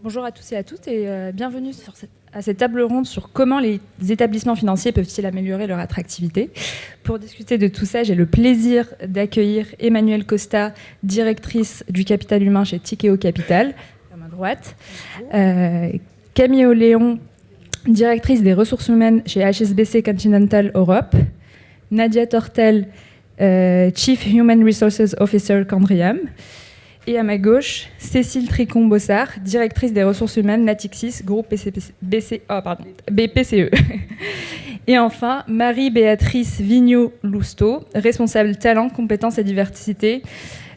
Bonjour à tous et à toutes et bienvenue à cette table ronde sur comment les établissements financiers peuvent-ils améliorer leur attractivité. Pour discuter de tout ça, j'ai le plaisir d'accueillir Emmanuelle Costa, directrice du capital humain chez Tikeo Capital, à ma droite. Camille Oléon, directrice des ressources humaines chez HSBC Continental Europe. Nadia Tortel, Chief Human Resources Officer Candriam. Et à ma gauche, Cécile Tricon-Bossard, directrice des ressources humaines Natixis, groupe BPCE. Et enfin, Marie-Béatrice Vigneault-Lousteau, responsable talent, compétences et diversité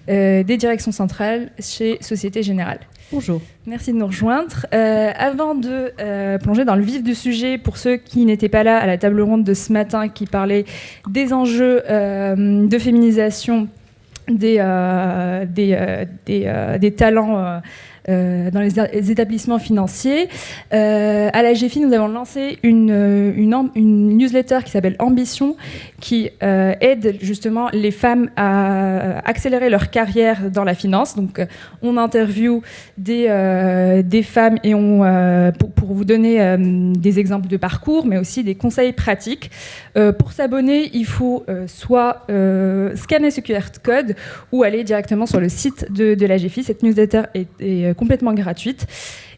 des directions centrales chez Société Générale. Bonjour. Merci de nous rejoindre. Avant de plonger dans le vif du sujet, pour ceux qui n'étaient pas là à la table ronde de ce matin, qui parlait des enjeux de féminisation des talents dans les établissements financiers. À la GFI, nous avons lancé une newsletter qui s'appelle Ambition, qui aide justement les femmes à accélérer leur carrière dans la finance. Donc, on interviewe des femmes et pour vous donner des exemples de parcours, mais aussi des conseils pratiques. Pour s'abonner, il faut soit scanner ce QR code ou aller directement sur le site de la GFI. Cette newsletter est complètement gratuite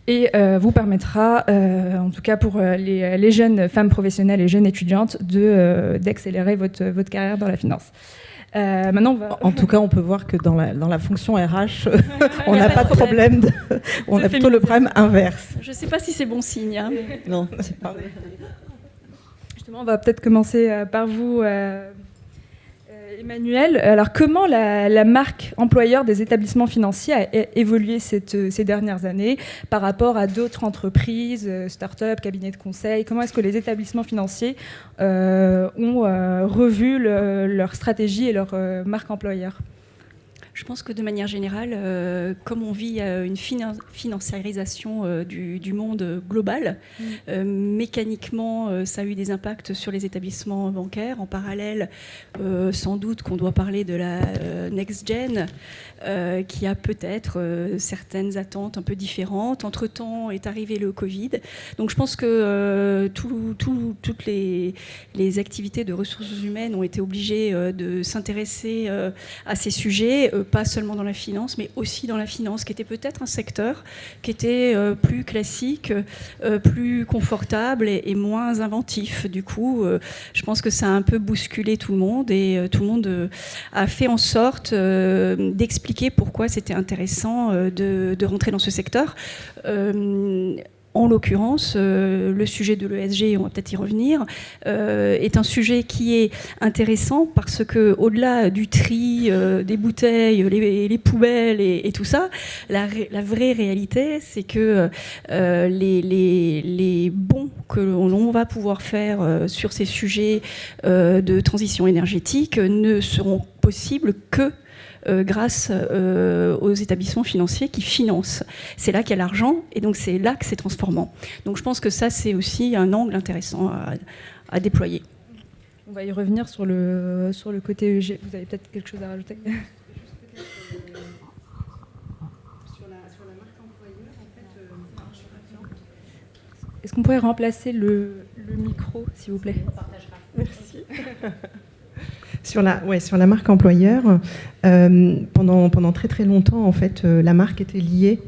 et vous permettra, en tout cas pour les jeunes femmes professionnelles et jeunes étudiantes, d'accélérer votre carrière dans la finance. Maintenant, En tout cas, on peut voir que dans la fonction RH, on n'a pas de problème. On a plutôt le problème inverse. Je ne sais pas si c'est bon signe. Hein. Non, c'est pas vrai. Justement, on va peut-être commencer par vous, Emmanuelle. Alors, comment la marque employeur des établissements financiers a évolué ces dernières années par rapport à d'autres entreprises, start-up, cabinets de conseil? Comment est-ce que les établissements financiers ont revu leur stratégie et leur marque employeur? Je pense que de manière générale, comme on vit une financiarisation du monde global, mécaniquement, ça a eu des impacts sur les établissements bancaires. En parallèle, sans doute qu'on doit parler de la Next Gen, qui a peut-être certaines attentes un peu différentes. Entre-temps est arrivé le Covid. Donc je pense que toutes les activités de ressources humaines ont été obligées de s'intéresser à ces sujets, pas seulement dans la finance, mais aussi dans la finance, qui était peut-être un secteur qui était plus classique, plus confortable et moins inventif. Du coup, je pense que ça a un peu bousculé tout le monde et tout le monde a fait en sorte d'expliquer pourquoi c'était intéressant de rentrer dans ce secteur. En l'occurrence, le sujet de l'ESG, on va peut-être y revenir, est un sujet qui est intéressant parce que, au-delà du tri des bouteilles, les poubelles et tout ça, la vraie réalité, c'est que les bons que l'on va pouvoir faire sur ces sujets de transition énergétique ne seront possibles que grâce aux établissements financiers qui financent. C'est là qu'il y a l'argent et donc c'est là que c'est transformant. Donc je pense que ça, c'est aussi un angle intéressant à déployer. On va y revenir sur le côté EG. Vous avez peut-être quelque chose à rajouter? Sur la marque employeur, en fait, est-ce qu'on pourrait remplacer le micro, s'il vous plaît? Merci. Sur la marque employeur, pendant très très longtemps, en fait, la marque était liée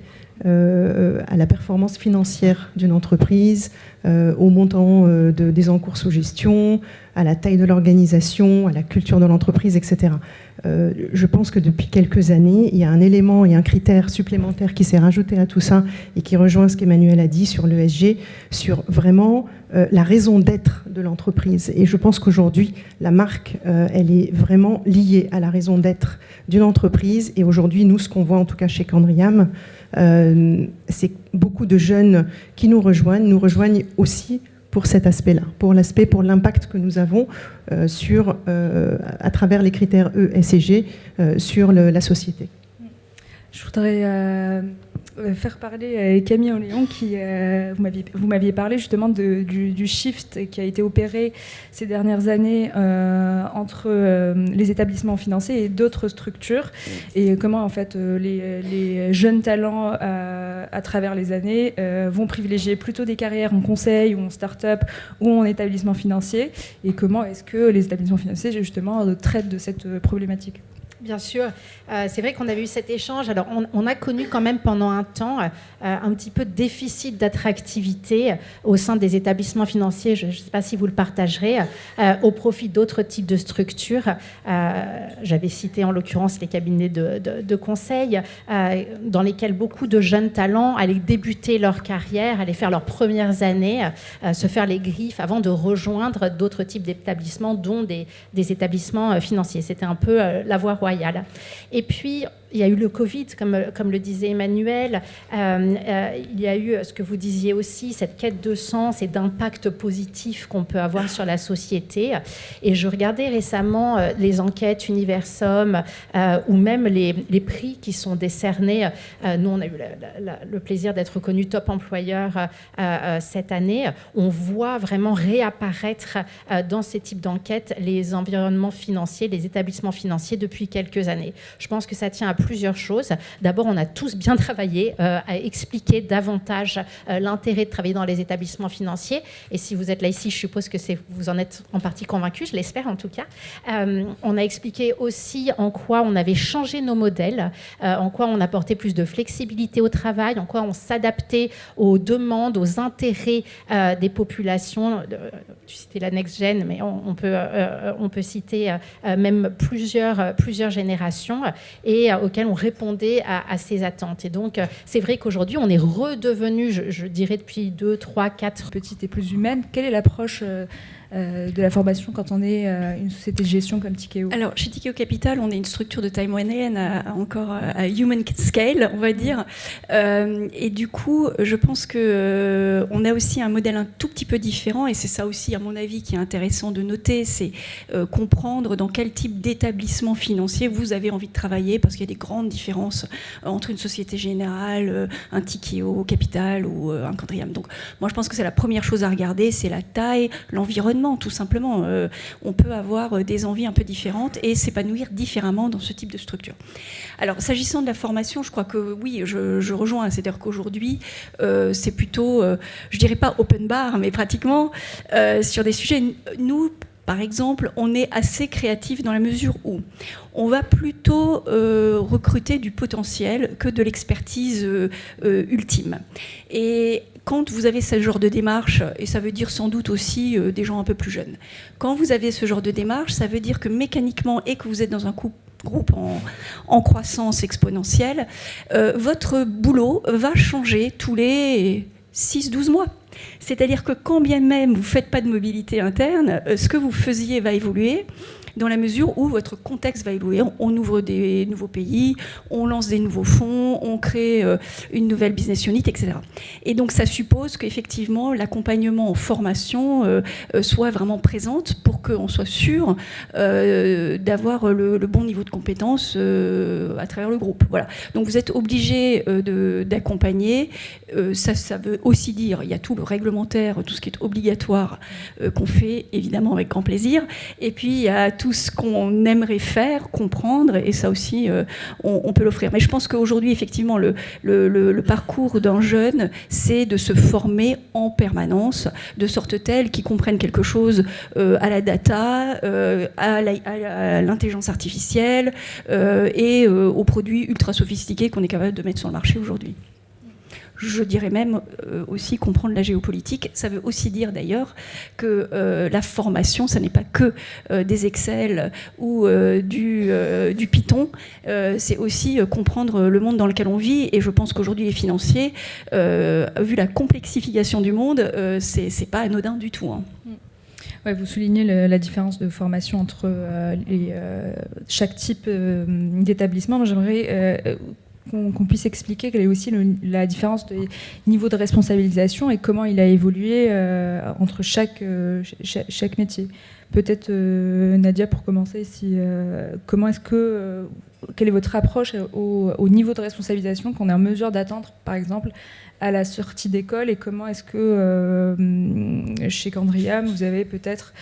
à la performance financière d'une entreprise, au montant des encours sous gestion, à la taille de l'organisation, à la culture de l'entreprise, etc. Je pense que depuis quelques années, il y a un élément et un critère supplémentaire qui s'est rajouté à tout ça et qui rejoint ce qu'Emmanuelle a dit sur l'ESG, sur vraiment la raison d'être de l'entreprise. Et je pense qu'aujourd'hui, la marque, elle est vraiment liée à la raison d'être d'une entreprise. Et aujourd'hui, nous, ce qu'on voit en tout cas chez Candriam, c'est beaucoup de jeunes qui nous rejoignent aussi pour cet aspect-là, pour l'impact que nous avons à travers les critères E, S et G sur la société. Je voudrais faire parler Camille Oléon, qui vous m'aviez parlé justement du shift qui a été opéré ces dernières années entre les établissements financiers et d'autres structures, et comment en fait les jeunes talents à travers les années vont privilégier plutôt des carrières en conseil ou en start-up ou en établissement financier, et comment est-ce que les établissements financiers justement traitent de cette problématique. Bien sûr, c'est vrai qu'on avait eu cet échange. Alors, on a connu quand même pendant un temps un petit peu de déficit d'attractivité au sein des établissements financiers, je ne sais pas si vous le partagerez, au profit d'autres types de structures. J'avais cité en l'occurrence les cabinets de conseil, dans lesquels beaucoup de jeunes talents allaient débuter leur carrière, allaient faire leurs premières années, se faire les griffes avant de rejoindre d'autres types d'établissements, dont des établissements financiers. C'était un peu la voie royale. Et puis, il y a eu le Covid, comme le disait Emmanuel. Il y a eu ce que vous disiez aussi, cette quête de sens et d'impact positif qu'on peut avoir sur la société. Et je regardais récemment les enquêtes Universum ou même les prix qui sont décernés. Nous, on a eu le plaisir d'être reconnus top employeur cette année. On voit vraiment réapparaître dans ces types d'enquêtes les environnements financiers, les établissements financiers depuis quelques années. Je pense que ça tient à plusieurs choses. D'abord, on a tous bien travaillé à expliquer davantage l'intérêt de travailler dans les établissements financiers. Et si vous êtes là ici, je suppose que vous en êtes en partie convaincus, je l'espère en tout cas. On a expliqué aussi en quoi on avait changé nos modèles, en quoi on apportait plus de flexibilité au travail, en quoi on s'adaptait aux demandes, aux intérêts des populations. Tu citais la Next Gen, mais on peut citer même plusieurs générations, et auxquelles on répondait à ces attentes. Et donc, c'est vrai qu'aujourd'hui, on est redevenu, je dirais depuis 2, 3, 4... Petite et plus humaine. Quelle est l'approche de la formation quand on est une société de gestion comme Tikeo? Alors, chez Tikeo Capital, on est une structure de taille moyenne à human scale, on va dire. Et du coup, je pense qu'on a aussi un modèle un tout petit peu différent, et c'est ça aussi, à mon avis, qui est intéressant de noter, c'est comprendre dans quel type d'établissement financier vous avez envie de travailler, parce qu'il y a des grandes différences entre une Société Générale, un Tikeo Capital ou un Quadrium. Donc, moi, je pense que c'est la première chose à regarder, c'est la taille, l'environnement, tout simplement. On peut avoir des envies un peu différentes et s'épanouir différemment dans ce type de structure. Alors, s'agissant de la formation, je crois que oui, je rejoins. C'est-à-dire qu'aujourd'hui, c'est plutôt, je dirais pas open bar, mais pratiquement sur des sujets. Nous, par exemple, on est assez créatif dans la mesure où on va plutôt recruter du potentiel que de l'expertise ultime. Et quand vous avez ce genre de démarche, et ça veut dire sans doute aussi des gens un peu plus jeunes, quand vous avez ce genre de démarche, ça veut dire que mécaniquement, et que vous êtes dans un groupe en croissance exponentielle, votre boulot va changer tous les 6-12 mois. C'est-à-dire que quand bien même vous ne faites pas de mobilité interne, ce que vous faisiez va évoluer dans la mesure où votre contexte va évoluer. On ouvre des nouveaux pays, on lance des nouveaux fonds, on crée une nouvelle business unit, etc. Et donc ça suppose qu'effectivement l'accompagnement en formation soit vraiment présente pour qu'on soit sûr d'avoir le bon niveau de compétence à travers le groupe. Voilà. Donc vous êtes obligé d'accompagner. Ça veut aussi dire, il y a tout le réglementaire, tout ce qui est obligatoire qu'on fait évidemment avec grand plaisir. Et puis il y a tout ce qu'on aimerait faire, comprendre, et ça aussi, on peut l'offrir. Mais je pense qu'aujourd'hui, effectivement, le parcours d'un jeune, c'est de se former en permanence, de sorte telle qu'il comprenne quelque chose à la data, à l'intelligence artificielle et aux produits ultra sophistiqués qu'on est capable de mettre sur le marché aujourd'hui. Je dirais même aussi comprendre la géopolitique. Ça veut aussi dire d'ailleurs que la formation, ça n'est pas que des Excel ou du Python. C'est aussi comprendre le monde dans lequel on vit. Et je pense qu'aujourd'hui, les financiers, vu la complexification du monde, c'est pas anodin du tout. Hein. Ouais, vous soulignez la différence de formation entre chaque type d'établissement. Moi, j'aimerais qu'on puisse expliquer quelle est aussi la différence de niveau de responsabilisation et comment il a évolué entre chaque métier. Peut-être Nadia pour commencer, quelle est votre approche au niveau de responsabilisation qu'on est en mesure d'atteindre, par exemple, à la sortie d'école, et comment est-ce que chez Candriam vous avez peut-être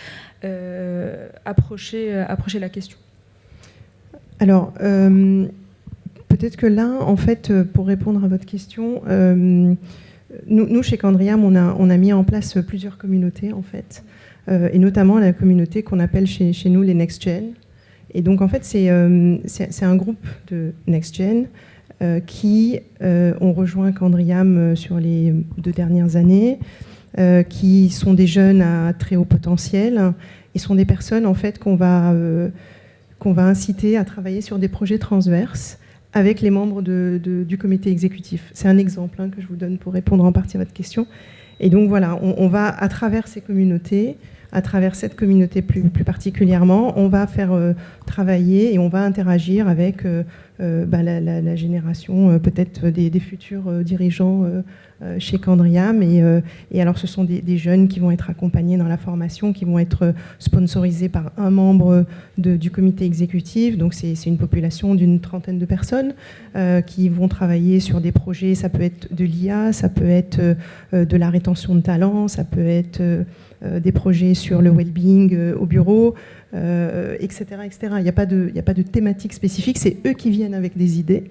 approché la question? Alors, peut-être que là, en fait, pour répondre à votre question, nous, chez Candriam, on a mis en place plusieurs communautés, en fait, et notamment la communauté qu'on appelle chez nous les Next Gen. Et donc, en fait, c'est un groupe de Next Gen qui ont rejoint Candriam sur les 2 dernières années, qui sont des jeunes à très haut potentiel, et sont des personnes, en fait, qu'on va inciter à travailler sur des projets transverses avec les membres du comité exécutif. C'est un exemple que je vous donne pour répondre en partie à votre question. Et donc voilà, on va, à travers ces communautés, à travers cette communauté plus particulièrement, on va faire travailler et on va interagir avec la génération peut-être des futurs dirigeants chez Candriam. Et alors ce sont des jeunes qui vont être accompagnés dans la formation, qui vont être sponsorisés par un membre du comité exécutif. Donc c'est une population d'une 30aine de personnes qui vont travailler sur des projets. Ça peut être de l'IA, ça peut être de la rétention de talents, ça peut être des projets sur le well-being au bureau, etc., etc. Il n'y a pas de thématique spécifique, c'est eux qui viennent avec des idées.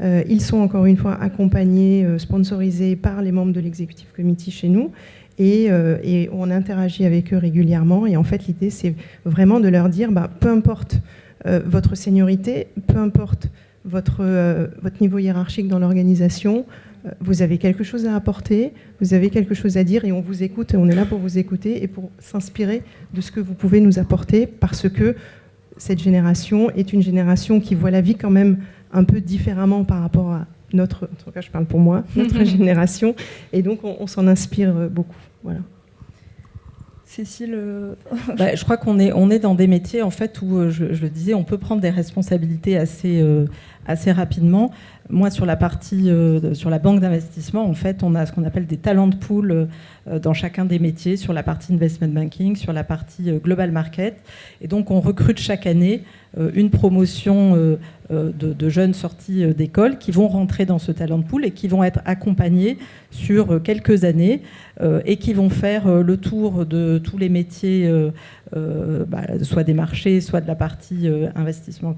Ils sont encore une fois accompagnés, sponsorisés par les membres de l'executive committee chez nous, et on interagit avec eux régulièrement. Et en fait, l'idée, c'est vraiment de leur dire, peu importe votre seniorité, peu importe votre niveau hiérarchique dans l'organisation, vous avez quelque chose à apporter, vous avez quelque chose à dire, et on vous écoute, et on est là pour vous écouter et pour s'inspirer de ce que vous pouvez nous apporter, parce que cette génération est une génération qui voit la vie quand même un peu différemment par rapport à notre, en tout cas je parle pour moi, notre génération, et donc on s'en inspire beaucoup. Voilà. Cécile Je crois qu'on est dans des métiers en fait où, je le disais, on peut prendre des responsabilités assez rapidement. Moi, sur la partie, sur la banque d'investissement, en fait, on a ce qu'on appelle des talent pool dans chacun des métiers, sur la partie investment banking, sur la partie global market. Et donc, on recrute chaque année une promotion de jeunes sortis d'école qui vont rentrer dans ce talent pool et qui vont être accompagnés sur quelques années et qui vont faire le tour de tous les métiers, soit des marchés, soit de la partie investissement,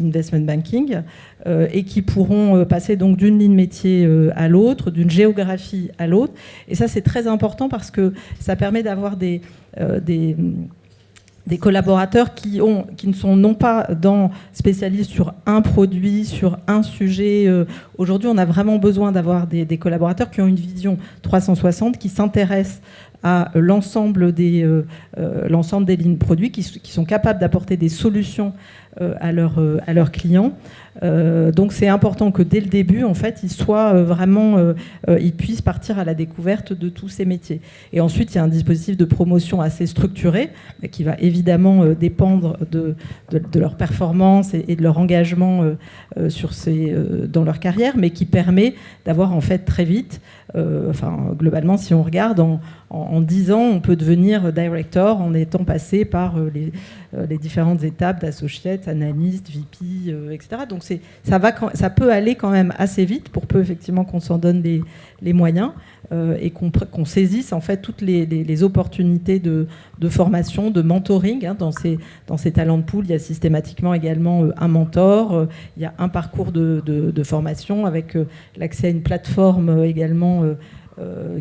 investment banking, et qui pourront passer donc d'une ligne métier à l'autre, d'une géographie à l'autre. Et ça, c'est très important parce que ça permet d'avoir des collaborateurs qui ne sont non pas spécialistes sur un produit, sur un sujet. Aujourd'hui, on a vraiment besoin d'avoir des collaborateurs qui ont une vision 360, qui s'intéressent à l'ensemble des lignes produits, qui sont capables d'apporter des solutions à leurs clients. Donc c'est important que dès le début, en fait, ils puissent partir à la découverte de tous ces métiers. Et ensuite, il y a un dispositif de promotion assez structuré qui va évidemment dépendre de leur performance et de leur engagement dans leur carrière, mais qui permet d'avoir en fait très vite, globalement, si on regarde, en 10 ans, on peut devenir director en étant passé par les différentes étapes d'associate, analyste, VP, etc. Donc ça peut aller quand même assez vite pour peu effectivement qu'on s'en donne les moyens et qu'on saisisse en fait toutes les opportunités de formation, de mentoring. Dans ces talents de pool, il y a systématiquement également un mentor, il y a un parcours de formation avec l'accès à une plateforme également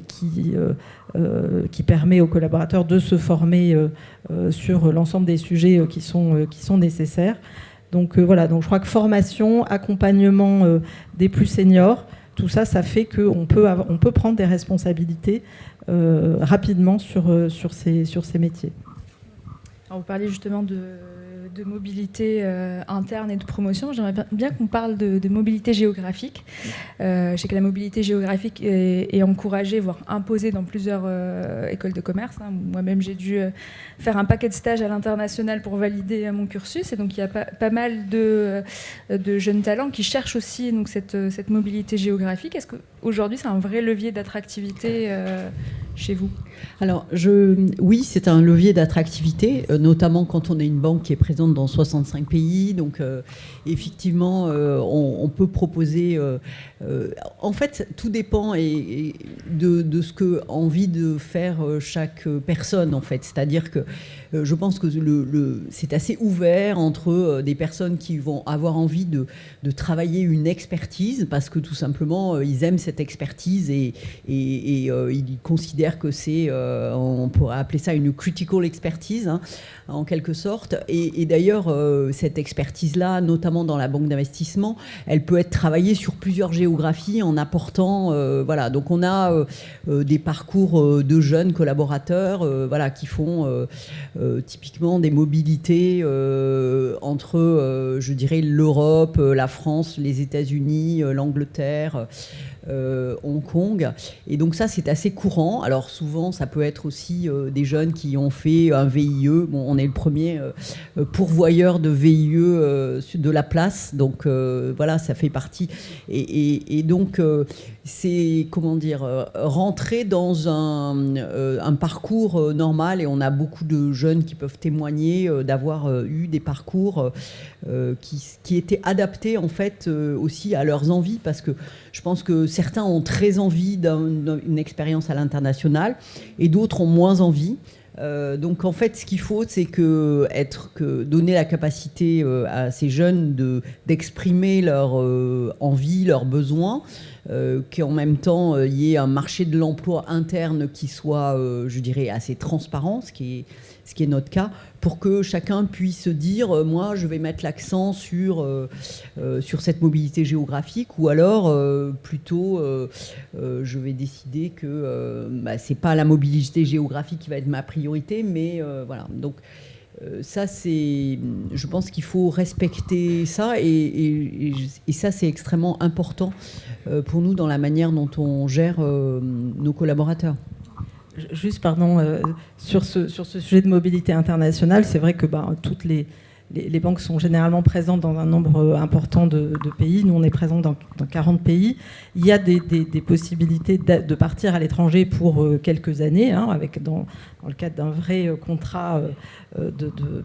qui permet aux collaborateurs de se former sur l'ensemble des sujets qui sont nécessaires. Donc voilà, donc je crois que formation, accompagnement des plus seniors, tout ça, ça fait qu'on peut prendre des responsabilités rapidement sur ces métiers. Alors vous parliez justement de mobilité interne et de promotion. J'aimerais bien qu'on parle de mobilité géographique. Je sais que la mobilité géographique est encouragée, voire imposée dans plusieurs écoles de commerce. Moi-même, j'ai dû faire un paquet de stages à l'international pour valider mon cursus. Et donc, il y a pas mal de jeunes talents qui cherchent aussi donc, cette mobilité géographique. Est-ce qu'aujourd'hui, c'est un vrai levier d'attractivité chez vous ? Alors, oui, c'est un levier d'attractivité, notamment quand on est une banque qui est présente dans 65 pays. Donc, effectivement, on peut proposer... en fait, tout dépend de ce qu'a envie de faire chaque personne, en fait. C'est-à-dire que je pense que c'est assez ouvert entre des personnes qui vont avoir envie de travailler une expertise, parce que tout simplement, ils aiment cette expertise et ils considèrent que c'est... on pourrait appeler ça une critical expertise, hein, en quelque sorte. Et d'ailleurs, cette expertise-là, notamment dans la banque d'investissement, elle peut être travaillée sur plusieurs géographies en apportant... voilà. Donc, on a des parcours de jeunes collaborateurs voilà, qui font typiquement des mobilités entre, je dirais, l'Europe, la France, les États-Unis, l'Angleterre... Hong Kong. Et donc ça, c'est assez courant. Alors souvent, ça peut être aussi des jeunes qui ont fait un VIE. Bon, on est le premier pourvoyeur de VIE de la place. Donc voilà, ça fait partie. Et donc, c'est, comment dire, rentrer dans un parcours normal. Et on a beaucoup de jeunes qui peuvent témoigner d'avoir eu des parcours qui étaient adaptés, en fait, aussi à leurs envies. Parce que je pense que certains ont très envie d'une expérience à l'international et d'autres ont moins envie. Donc en fait, ce qu'il faut, c'est donner la capacité à ces jeunes d'exprimer leur envie, leurs besoins, qu'en même temps, il y ait un marché de l'emploi interne qui soit, je dirais, assez transparent, ce qui est notre cas, pour que chacun puisse se dire, moi, je vais mettre l'accent sur cette mobilité géographique, ou alors, plutôt, je vais décider que c'est pas la mobilité géographique qui va être ma priorité, mais voilà. Donc, ça, je pense qu'il faut respecter ça, et ça, c'est extrêmement important pour nous dans la manière dont on gère nos collaborateurs. Juste, pardon, sur ce sujet de mobilité internationale, c'est vrai que toutes les banques sont généralement présentes dans un nombre important de pays. Nous, on est présents dans 40 pays. Il y a des possibilités de partir à l'étranger pour quelques années, hein, dans le cadre d'un vrai contrat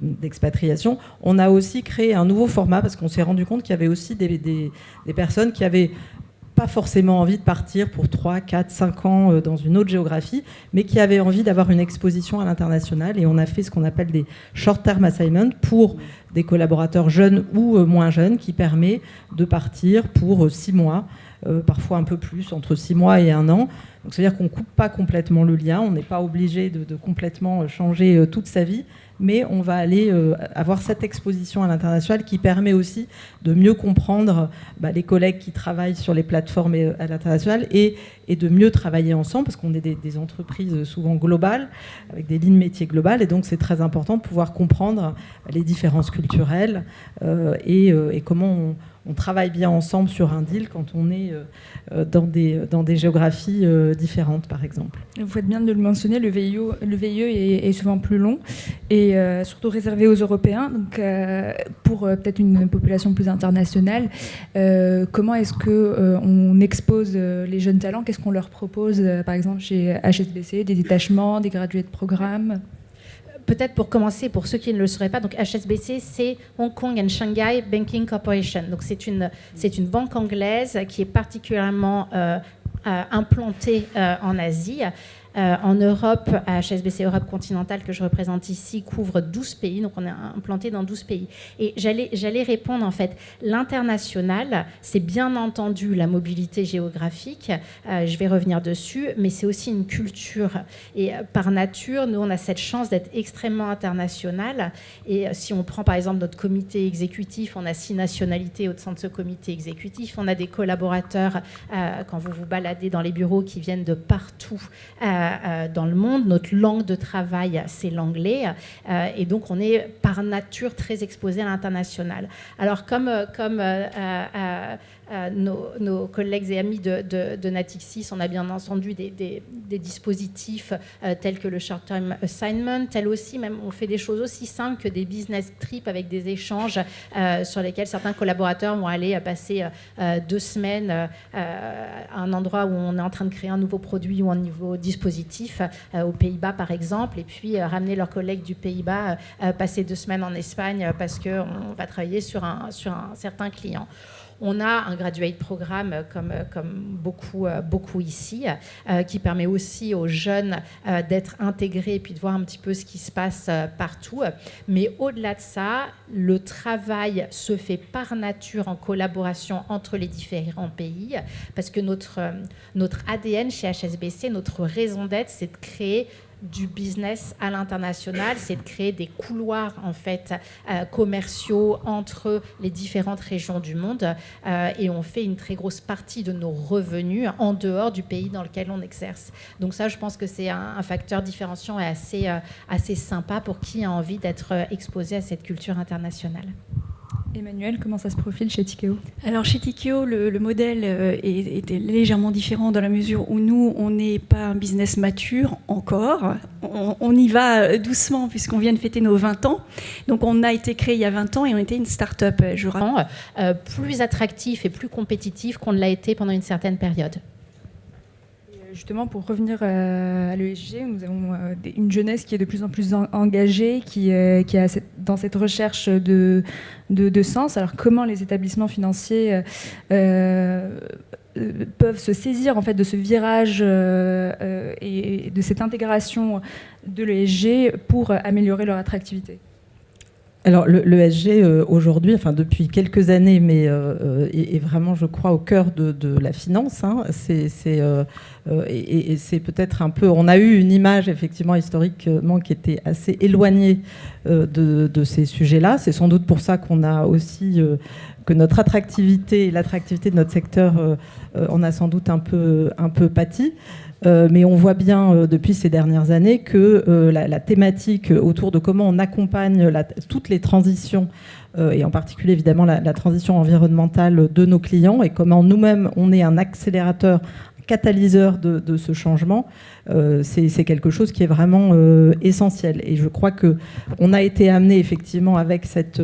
d'expatriation. On a aussi créé un nouveau format parce qu'on s'est rendu compte qu'il y avait aussi des personnes qui avaient pas forcément envie de partir pour 3, 4, 5 ans dans une autre géographie, mais qui avaient envie d'avoir une exposition à l'international. Et on a fait ce qu'on appelle des short-term assignments pour des collaborateurs jeunes ou moins jeunes, qui permet de partir pour 6 mois, parfois un peu plus, entre 6 mois et 1 an. Donc, c'est-à-dire qu'on ne coupe pas complètement le lien, on n'est pas obligé de complètement changer toute sa vie, mais on va aller avoir cette exposition à l'international qui permet aussi de mieux comprendre les collègues qui travaillent sur les plateformes à l'international et de mieux travailler ensemble, parce qu'on est des entreprises souvent globales, avec des lignes métiers globales, et donc c'est très important de pouvoir comprendre les différences culturelles et comment on travaille bien ensemble sur un deal quand on est dans des géographies différentes, par exemple. Vous faites bien de le mentionner, le VIE est souvent plus long et surtout réservé aux Européens. Donc, pour peut-être une population plus internationale, comment est-ce qu'on expose les jeunes talents ? Qu'est-ce qu'on leur propose, par exemple, chez HSBC, des détachements, des gradués de programme ? Peut-être pour commencer, pour ceux qui ne le sauraient pas, donc HSBC, c'est Hong Kong and Shanghai Banking Corporation. Donc c'est une banque anglaise qui est particulièrement implantée en Asie. En Europe, HSBC Europe continentale, que je représente ici, couvre 12 pays, donc on est implanté dans 12 pays. Et j'allais répondre, en fait, l'international, c'est bien entendu la mobilité géographique, je vais revenir dessus, mais c'est aussi une culture. Et par nature, nous, on a cette chance d'être extrêmement international. Et si on prend, par exemple, notre comité exécutif, on a 6 nationalités au sein de ce comité exécutif, on a des collaborateurs, quand vous vous baladez dans les bureaux, qui viennent de partout, dans le monde. Notre langue de travail, c'est l'anglais. Et donc, on est par nature très exposé à l'international. Alors, comme nos collègues et amis de Natixis, on a bien entendu des dispositifs tels que le short-term assignment, tels aussi, même on fait des choses aussi simples que des business trips avec des échanges sur lesquels certains collaborateurs vont aller passer 2 semaines à un endroit où on est en train de créer un nouveau produit ou un nouveau dispositif, aux Pays-Bas par exemple, et puis ramener leurs collègues du Pays-Bas, passer 2 semaines en Espagne parce qu'on va travailler sur un certain client. On a un graduate programme comme beaucoup ici, qui permet aussi aux jeunes d'être intégrés et puis de voir un petit peu ce qui se passe partout. Mais au-delà de ça, le travail se fait par nature en collaboration entre les différents pays, parce que notre ADN chez HSBC, notre raison d'être, c'est de créer du business à l'international, c'est de créer des couloirs en fait commerciaux entre les différentes régions du monde, et on fait une très grosse partie de nos revenus en dehors du pays dans lequel on exerce. Donc ça, je pense que c'est un facteur différenciant et assez sympa pour qui a envie d'être exposé à cette culture internationale. Emmanuel, comment ça se profile chez Tikeo ? Alors chez Tikeo, le modèle était légèrement différent dans la mesure où nous, on n'est pas un business mature encore. On y va doucement puisqu'on vient de fêter nos 20 ans. Donc on a été créé il y a 20 ans et on était une start-up. Plus attractif et plus compétitif qu'on ne l'a été pendant une certaine période. Justement, pour revenir à l'ESG, nous avons une jeunesse qui est de plus en plus engagée, qui est dans cette recherche de sens. Alors, comment les établissements financiers peuvent se saisir en fait de ce virage et de cette intégration de l'ESG pour améliorer leur attractivité ? Alors l'ESG aujourd'hui, enfin depuis quelques années, mais est vraiment, je crois, au cœur de la finance. Hein. Et c'est peut-être un peu. On a eu une image effectivement historiquement qui était assez éloignée de ces sujets-là. C'est sans doute pour ça qu'on a aussi que notre attractivité et l'attractivité de notre secteur en a sans doute un peu pâti. Mais on voit bien depuis ces dernières années que la thématique autour de comment on accompagne toutes les transitions, et en particulier évidemment la transition environnementale de nos clients, et comment nous-mêmes on est un accélérateur, catalyseur de ce changement, c'est quelque chose qui est vraiment essentiel. Et je crois qu'on a été amené effectivement avec cette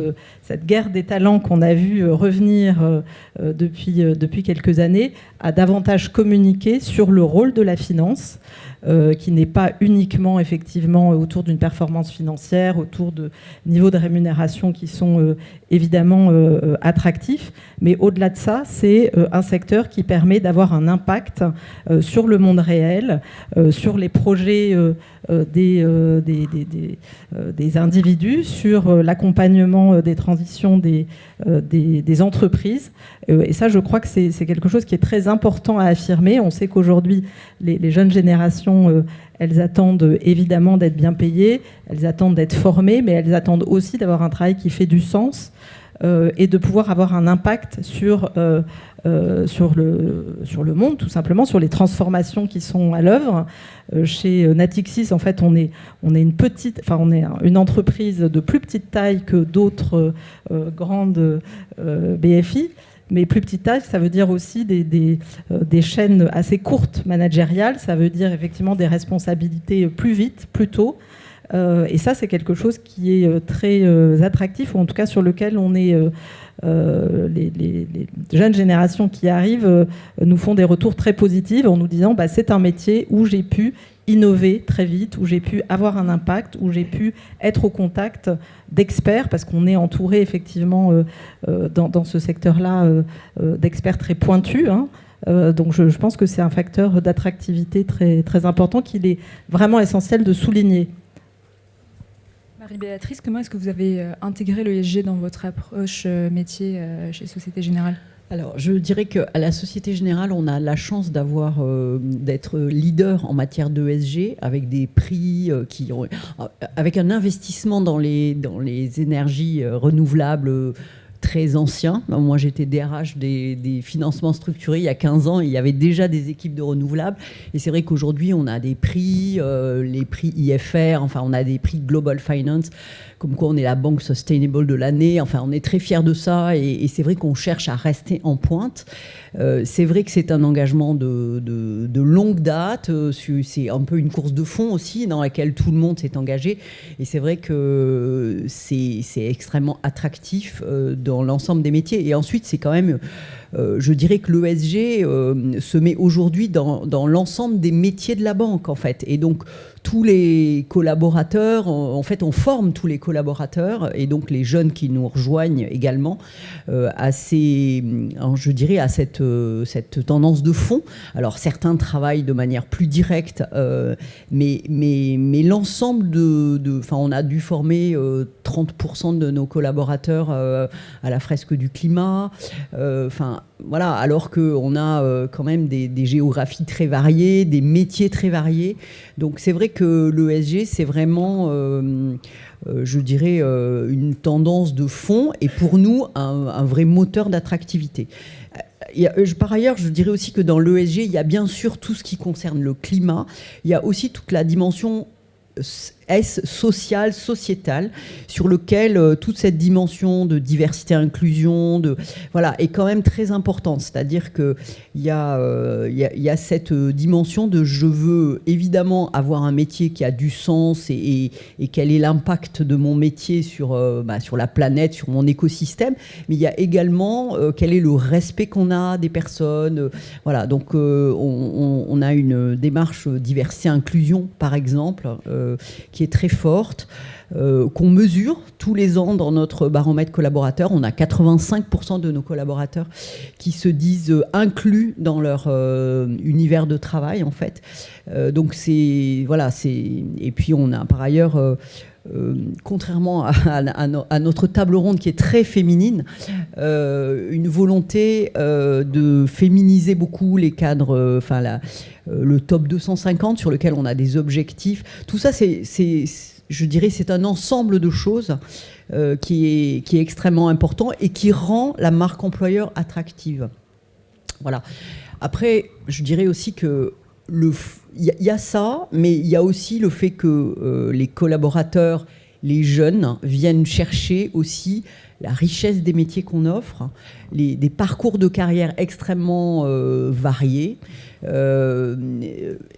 guerre des talents qu'on a vu revenir depuis quelques années à davantage communiquer sur le rôle de la finance, qui n'est pas uniquement effectivement autour d'une performance financière, autour de niveaux de rémunération qui sont évidemment attractifs, mais au-delà de ça, c'est un secteur qui permet d'avoir un impact sur le monde réel, sur les projets des individus, sur l'accompagnement des transitions des entreprises. Et ça, je crois que c'est quelque chose qui est très important à affirmer. On sait qu'aujourd'hui, les jeunes générations, elles attendent évidemment d'être bien payées, elles attendent d'être formées, mais elles attendent aussi d'avoir un travail qui fait du sens et de pouvoir avoir un impact sur le monde, tout simplement, sur les transformations qui sont à l'œuvre. Chez Natixis, en fait, on est une entreprise de plus petite taille que d'autres grandes BFI. Mais plus petite taille, ça veut dire aussi des chaînes assez courtes managériales. Ça veut dire effectivement des responsabilités plus vite, plus tôt. Et ça, c'est quelque chose qui est très attractif, ou en tout cas sur lequel on est... les jeunes générations qui arrivent nous font des retours très positifs en nous disant c'est un métier où j'ai pu innover très vite, où j'ai pu avoir un impact, où j'ai pu être au contact d'experts, parce qu'on est entouré effectivement dans ce secteur-là d'experts très pointus. Hein. Donc je pense que c'est un facteur d'attractivité très, très important qu'il est vraiment essentiel de souligner. Marie-Béatrice, comment est-ce que vous avez intégré l'ESG dans votre approche métier chez Société Générale ? Alors, je dirais qu'à la Société Générale, on a la chance d'être leader en matière d'ESG, avec des prix avec un investissement dans les énergies renouvelables très ancien. Moi, j'étais DRH des financements structurés il y a 15 ans. Il y avait déjà des équipes de renouvelables. Et c'est vrai qu'aujourd'hui, on a des prix, les prix IFR, enfin, on a des prix Global Finance, comme quoi on est la banque sustainable de l'année. Enfin, on est très fiers de ça. Et c'est vrai qu'on cherche à rester en pointe. C'est vrai que c'est un engagement de longue date. C'est un peu une course de fond aussi, dans laquelle tout le monde s'est engagé. Et c'est vrai que c'est extrêmement attractif dans l'ensemble des métiers. Et ensuite, c'est quand même, je dirais que l'ESG se met aujourd'hui dans l'ensemble des métiers de la banque, en fait. Et donc, tous les collaborateurs, en fait, on forme tous les collaborateurs et donc les jeunes qui nous rejoignent également je dirais, à cette tendance de fond. Alors, certains travaillent de manière plus directe, mais l'ensemble on a dû former 30% de nos collaborateurs à la fresque du climat. Voilà, alors qu'on a quand même des géographies très variées, des métiers très variés. Donc c'est vrai que l'ESG, c'est vraiment, je dirais, une tendance de fond et pour nous, un vrai moteur d'attractivité. Par ailleurs, je dirais aussi que dans l'ESG, il y a bien sûr tout ce qui concerne le climat. Il y a aussi toute la dimension sociale, sociétale, sur lequel toute cette dimension de diversité, inclusion, est quand même très importante. C'est-à-dire qu'il y a cette dimension de je veux évidemment avoir un métier qui a du sens et quel est l'impact de mon métier sur la planète, sur mon écosystème, mais il y a également quel est le respect qu'on a des personnes. Voilà, donc on a une démarche diversité, inclusion, par exemple, qui est très forte, qu'on mesure tous les ans dans notre baromètre collaborateur. On a 85% de nos collaborateurs qui se disent inclus dans leur univers de travail, en fait. Donc et puis on a par ailleurs, contrairement à notre table ronde qui est très féminine, une volonté de féminiser beaucoup les cadres, le top 250 sur lequel on a des objectifs. Tout ça, je dirais, c'est un ensemble de choses qui est extrêmement important et qui rend la marque employeur attractive. Voilà. Après, je dirais aussi que il y a ça, mais il y a aussi le fait que les collaborateurs, les jeunes, viennent chercher aussi la richesse des métiers qu'on offre, des parcours de carrière extrêmement variés.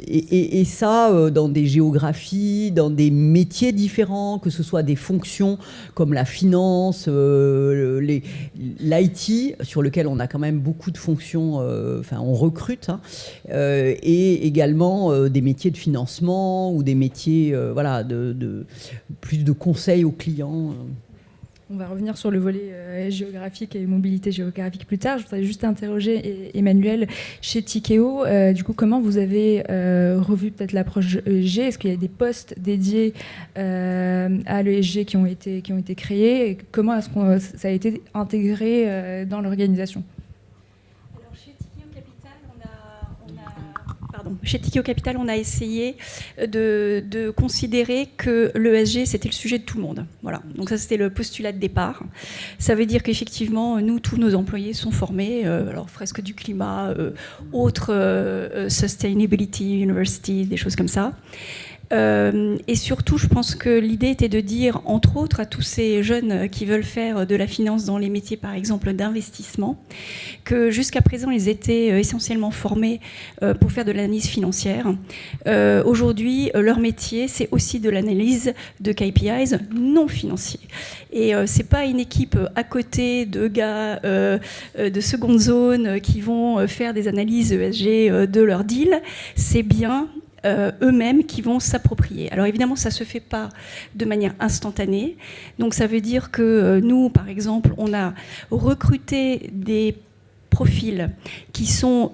Et ça, dans des géographies, dans des métiers différents, que ce soit des fonctions comme la finance, l'IT, sur lequel on a quand même beaucoup de fonctions, on recrute, et également des métiers de financement ou des métiers de plus de conseils aux clients. On va revenir sur le volet géographique et mobilité géographique plus tard. Je voudrais juste interroger Emmanuel chez Tikeo. Du coup, comment vous avez revu peut-être l'approche ESG ? Est-ce qu'il y a des postes dédiés à l'ESG qui ont été créés ? Et comment est-ce que ça a été intégré dans l'organisation ? Chez Tikeo Capital, on a essayé de considérer que l'ESG, c'était le sujet de tout le monde. Voilà. Donc ça, c'était le postulat de départ. Ça veut dire qu'effectivement, nous, tous nos employés sont formés, fresque du climat, autres Sustainability University, des choses comme ça. Et surtout, je pense que l'idée était de dire, entre autres, à tous ces jeunes qui veulent faire de la finance dans les métiers, par exemple, d'investissement, que jusqu'à présent, ils étaient essentiellement formés pour faire de l'analyse financière. Aujourd'hui, leur métier, c'est aussi de l'analyse de KPIs non financiers. Et c'est pas une équipe à côté de gars de seconde zone qui vont faire des analyses ESG de leur deal. C'est bien eux-mêmes qui vont s'approprier. Alors évidemment, ça ne se fait pas de manière instantanée. Donc ça veut dire que nous, par exemple, on a recruté des profils qui sont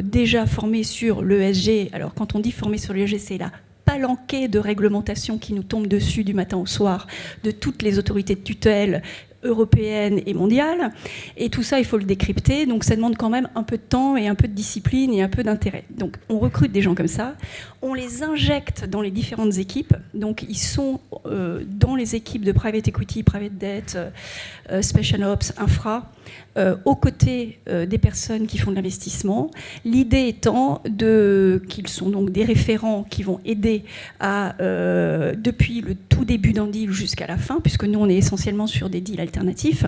déjà formés sur l'ESG. Alors quand on dit formés sur l'ESG, c'est la palanquée de réglementation qui nous tombe dessus du matin au soir, de toutes les autorités de tutelle, européenne et mondiale. Et tout ça, il faut le décrypter. Donc ça demande quand même un peu de temps et un peu de discipline et un peu d'intérêt. Donc on recrute des gens comme ça. On les injecte dans les différentes équipes. Donc ils sont dans les équipes de private equity, private debt, special ops, infra, aux côtés des personnes qui font de l'investissement. L'idée étant qu'ils sont donc des référents qui vont aider depuis le tout début d'un deal jusqu'à la fin, puisque nous on est essentiellement sur des deals alternatifs.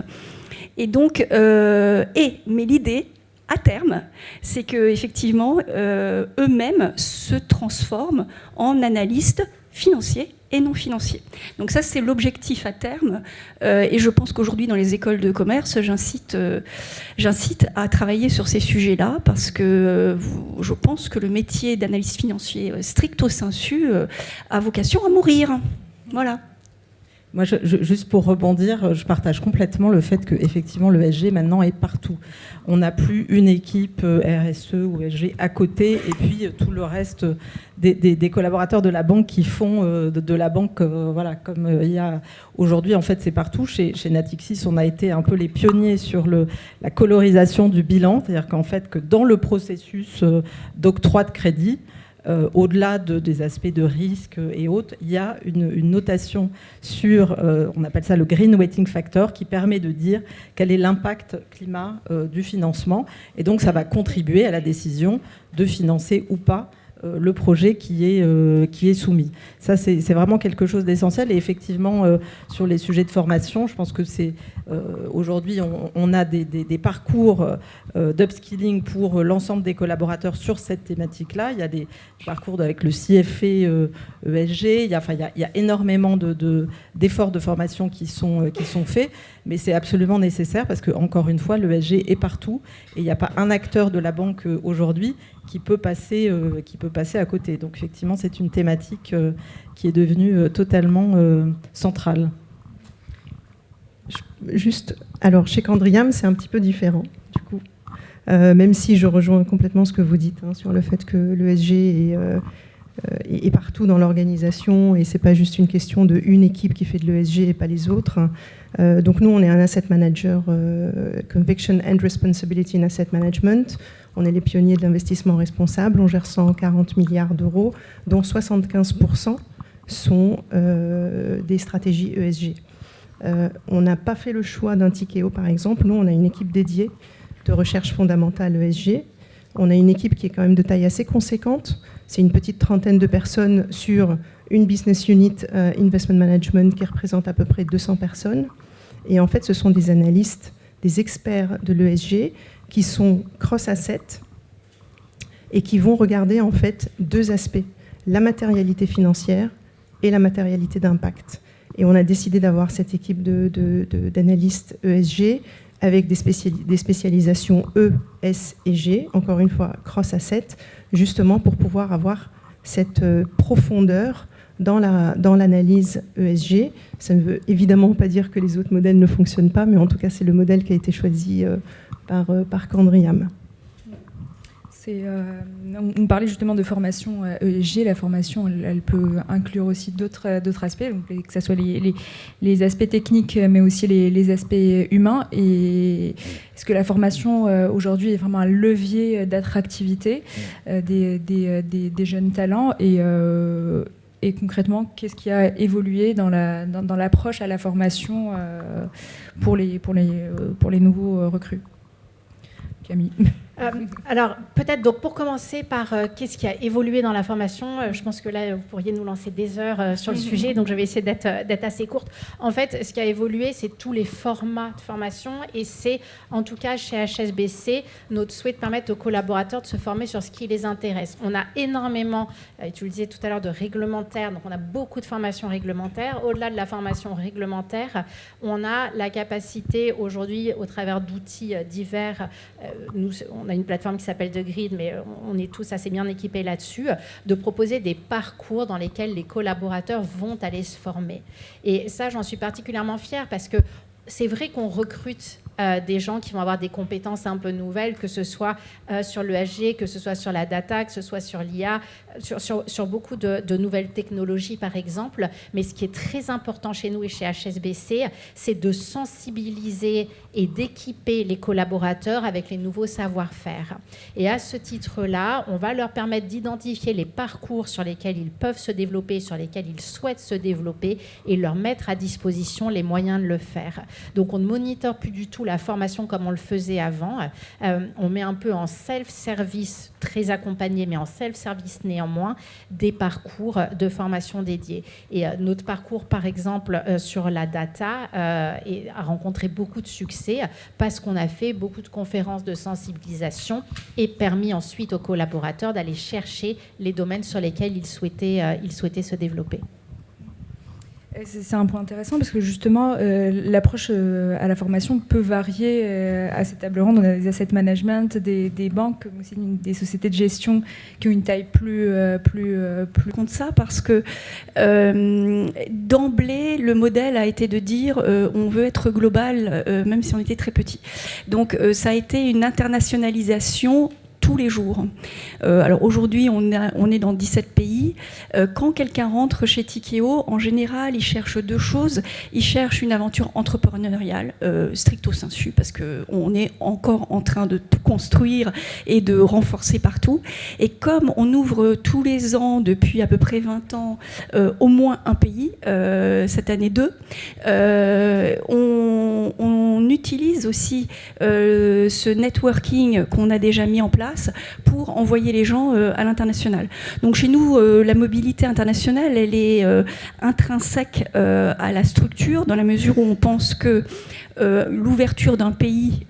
Et donc, mais l'idée à terme, c'est qu'effectivement eux-mêmes se transforment en analystes financiers et non financiers. Donc ça, c'est l'objectif à terme. Et je pense qu'aujourd'hui, dans les écoles de commerce, j'incite à travailler sur ces sujets-là, parce que je pense que le métier d'analyste financier stricto sensu a vocation à mourir. Voilà. Moi, juste pour rebondir, je partage complètement le fait qu'effectivement l'ESG maintenant est partout. On n'a plus une équipe RSE ou ESG à côté et puis tout le reste des collaborateurs de la banque qui font de la banque, voilà, comme il y a aujourd'hui. En fait, c'est partout. Chez Natixis, on a été un peu les pionniers sur la colorisation du bilan, c'est-à-dire qu'en fait, que dans le processus d'octroi de crédit, au-delà des aspects de risque et autres, il y a une notation sur, on appelle ça le Green Weighting Factor, qui permet de dire quel est l'impact climat du financement. Et donc, ça va contribuer à la décision de financer ou pas le projet qui est soumis. Ça, c'est vraiment quelque chose d'essentiel. Et effectivement, sur les sujets de formation, je pense que c'est aujourd'hui, on a des parcours d'upskilling pour l'ensemble des collaborateurs sur cette thématique-là. Il y a des parcours avec le CFE ESG. Il y a énormément d'efforts de formation qui sont faits, mais c'est absolument nécessaire parce que, encore une fois, l'ESG est partout et il n'y a pas un acteur de la banque aujourd'hui qui peut passer à côté. Donc effectivement, c'est une thématique qui est devenue totalement centrale. Juste, alors chez Candriam, c'est un petit peu différent, du coup. Même si je rejoins complètement ce que vous dites sur le fait que l'ESG est partout dans l'organisation et c'est pas juste une question d'une équipe qui fait de l'ESG et pas les autres. Donc nous, on est un asset manager, Conviction and Responsibility in Asset Management. On est les pionniers de l'investissement responsable. On gère 140 milliards d'euros, dont 75% sont des stratégies ESG. On n'a pas fait le choix d'un Tikeo, par exemple. Nous, on a une équipe dédiée de recherche fondamentale ESG. On a une équipe qui est quand même de taille assez conséquente. C'est une petite trentaine de personnes sur une business unit investment management qui représente à peu près 200 personnes. Et en fait, ce sont des analystes, des experts de l'ESG qui sont cross-asset et qui vont regarder en fait deux aspects, la matérialité financière et la matérialité d'impact. Et on a décidé d'avoir cette équipe d'analystes ESG avec des spécialisations E, S et G, encore une fois cross-asset, justement pour pouvoir avoir cette profondeur dans l'analyse ESG. Ça ne veut évidemment pas dire que les autres modèles ne fonctionnent pas, mais en tout cas, c'est le modèle qui a été choisi par Candriam. On parlait justement de formation ESG. La formation, elle peut inclure aussi d'autres aspects, donc que ce soit les aspects techniques, mais aussi les aspects humains. Et est-ce que la formation aujourd'hui est vraiment un levier d'attractivité des jeunes talents et concrètement, qu'est-ce qui a évolué dans l'approche à la formation pour les nouveaux recrues? Camille. Alors, peut-être donc pour commencer par qu'est-ce qui a évolué dans la formation. Je pense que là, vous pourriez nous lancer des heures sur le sujet, donc je vais essayer d'être assez courte. En fait, ce qui a évolué, c'est tous les formats de formation et c'est, en tout cas chez HSBC, notre souhait de permettre aux collaborateurs de se former sur ce qui les intéresse. On a énormément, tu le disais tout à l'heure, de réglementaires, donc on a beaucoup de formations réglementaires. Au-delà de la formation réglementaire, on a la capacité aujourd'hui, au travers d'outils divers, on a une plateforme qui s'appelle The Grid, mais on est tous assez bien équipés là-dessus, de proposer des parcours dans lesquels les collaborateurs vont aller se former. Et ça, j'en suis particulièrement fière parce que c'est vrai qu'on recrute des gens qui vont avoir des compétences un peu nouvelles, que ce soit sur l'ESG, que ce soit sur la data, que ce soit sur l'IA, sur beaucoup de nouvelles technologies, par exemple. Mais ce qui est très important chez nous et chez HSBC, c'est de sensibiliser et d'équiper les collaborateurs avec les nouveaux savoir-faire. Et à ce titre-là, on va leur permettre d'identifier les parcours sur lesquels ils peuvent se développer, sur lesquels ils souhaitent se développer, et leur mettre à disposition les moyens de le faire. Donc on ne monitore plus du tout la formation comme on le faisait avant. On met un peu en self-service, très accompagné, mais en self-service néanmoins, des parcours de formation dédiés. Et notre parcours, par exemple, sur la data, a rencontré beaucoup de succès parce qu'on a fait beaucoup de conférences de sensibilisation et permis ensuite aux collaborateurs d'aller chercher les domaines sur lesquels ils souhaitaient se développer. C'est un point intéressant parce que justement, l'approche à la formation peut varier à ces tables rondes. On a des asset management, des banques, mais aussi des sociétés de gestion qui ont une taille plus Contre ça parce que d'emblée, le modèle a été de dire on veut être global, même si on était très petit. Donc ça a été une internationalisation tous les jours. Alors aujourd'hui, on est dans 17 pays. Quand quelqu'un rentre chez Tikeo, en général, il cherche deux choses. Il cherche une aventure entrepreneuriale, stricto sensu, parce qu'on est encore en train de tout construire et de renforcer partout. Et comme on ouvre tous les ans, depuis à peu près 20 ans, au moins un pays, cette année 2, on utilise aussi ce networking qu'on a déjà mis en place pour envoyer les gens à l'international. Donc chez nous, la mobilité internationale, elle est intrinsèque à la structure, dans la mesure où on pense que l'ouverture d'un pays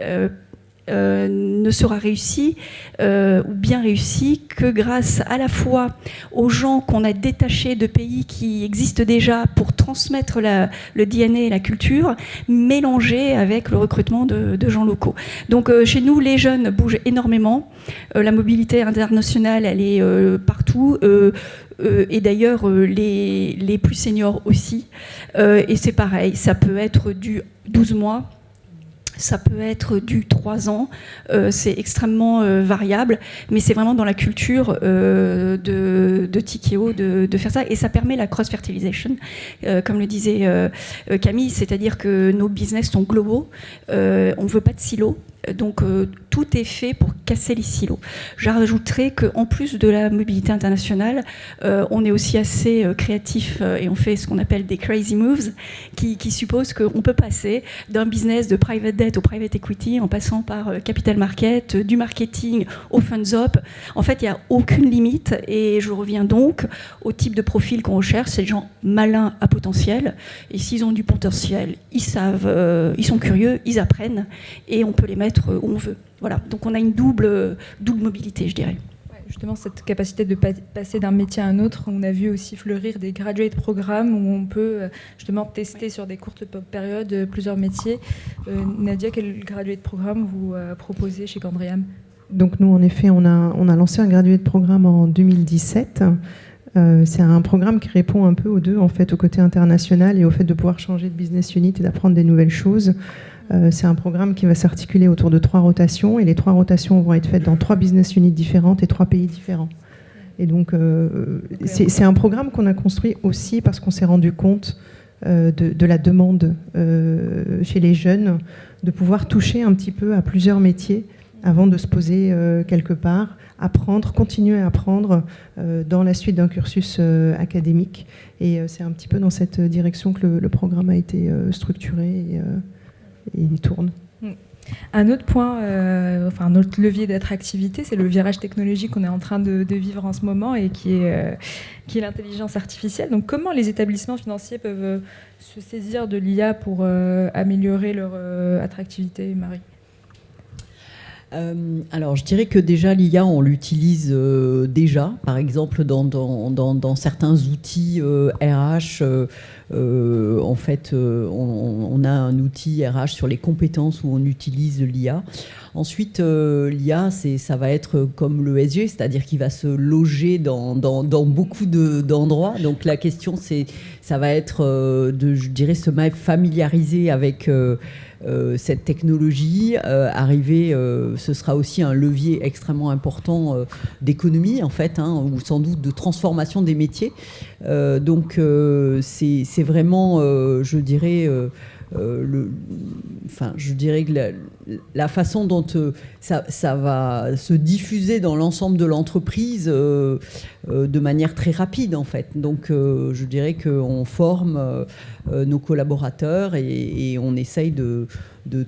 ne sera réussie ou bien réussie que grâce à la fois aux gens qu'on a détachés de pays qui existent déjà pour transmettre le DNA et la culture, mélangés avec le recrutement de gens locaux. Donc chez nous, les jeunes bougent énormément. La mobilité internationale, elle est partout. Et d'ailleurs, les plus seniors aussi. Et c'est pareil, ça peut être du 12 mois. Ça peut être du 3 ans, c'est extrêmement variable, mais c'est vraiment dans la culture de Tikeo de faire ça, et ça permet la cross-fertilisation, comme le disait Camille, c'est-à-dire que nos business sont globaux, on ne veut pas de silos, donc tout est fait pour casser les silos. J'ajouterais qu'en plus de la mobilité internationale, on est aussi assez créatif et on fait ce qu'on appelle des crazy moves qui supposent qu'on peut passer d'un business de private debt au private equity en passant par capital market, du marketing au funds up. En fait, il n'y a aucune limite et je reviens donc au type de profil qu'on recherche, c'est des gens malins à potentiel, et s'ils ont du potentiel, ils savent, ils sont curieux, ils apprennent et on peut les mettre où on veut. Voilà, donc on a une double mobilité, je dirais. Justement, cette capacité de passer d'un métier à un autre, on a vu aussi fleurir des graduate programmes où on peut justement tester sur des courtes périodes plusieurs métiers. Nadia, quel graduate programme vous proposez chez Candriam ? Donc nous, en effet, on a lancé un graduate programme en 2017. C'est un programme qui répond un peu aux deux, en fait, au côté international et au fait de pouvoir changer de business unit et d'apprendre des nouvelles choses. C'est un programme qui va s'articuler autour de 3 rotations, et les 3 rotations vont être faites dans 3 business units différentes et 3 pays différents. Et donc, c'est un programme qu'on a construit aussi parce qu'on s'est rendu compte de la demande chez les jeunes de pouvoir toucher un petit peu à plusieurs métiers avant de se poser quelque part, apprendre, continuer à apprendre dans la suite d'un cursus académique. Et c'est un petit peu dans cette direction que le programme a été structuré et il tourne. Un autre point, un autre levier d'attractivité, c'est le virage technologique qu'on est en train de vivre en ce moment et qui est l'intelligence artificielle. Donc, comment les établissements financiers peuvent se saisir de l'IA pour améliorer leur attractivité, Marie ? Alors, je dirais que déjà, l'IA, on l'utilise déjà, par exemple, dans certains outils RH en fait, on a un outil RH sur les compétences où on utilise l'IA. Ensuite, l'IA, ça va être comme le ESG, c'est-à-dire qu'il va se loger dans beaucoup d'endroits. Donc la question, ça va être je dirais, se familiariser avec cette technologie. Ce sera aussi un levier extrêmement important d'économie, en fait, ou sans doute de transformation des métiers. Donc c'est vraiment, je dirais... je dirais que la façon dont ça va se diffuser dans l'ensemble de l'entreprise de manière très rapide, en fait. Donc, je dirais qu'on forme nos collaborateurs et on essaye de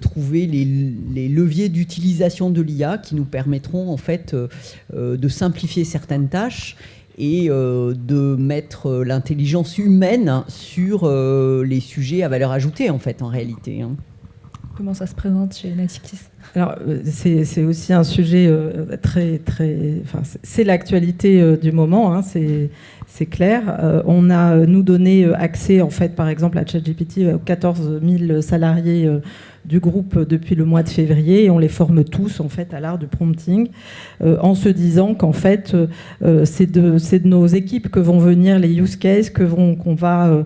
trouver les leviers d'utilisation de l'IA qui nous permettront, en fait, de simplifier certaines tâches et de mettre l'intelligence humaine sur les sujets à valeur ajoutée, en fait, en réalité. Comment ça se présente chez Natixis ? Alors, c'est aussi un sujet très... c'est l'actualité du moment, c'est clair. On a, nous, donné accès, en fait, par exemple, à ChatGPT aux 14 000 salariés du groupe depuis le mois de février, et on les forme tous, en fait, à l'art du prompting, en se disant qu'en fait, c'est de nos équipes que vont venir les use cases, qu'on va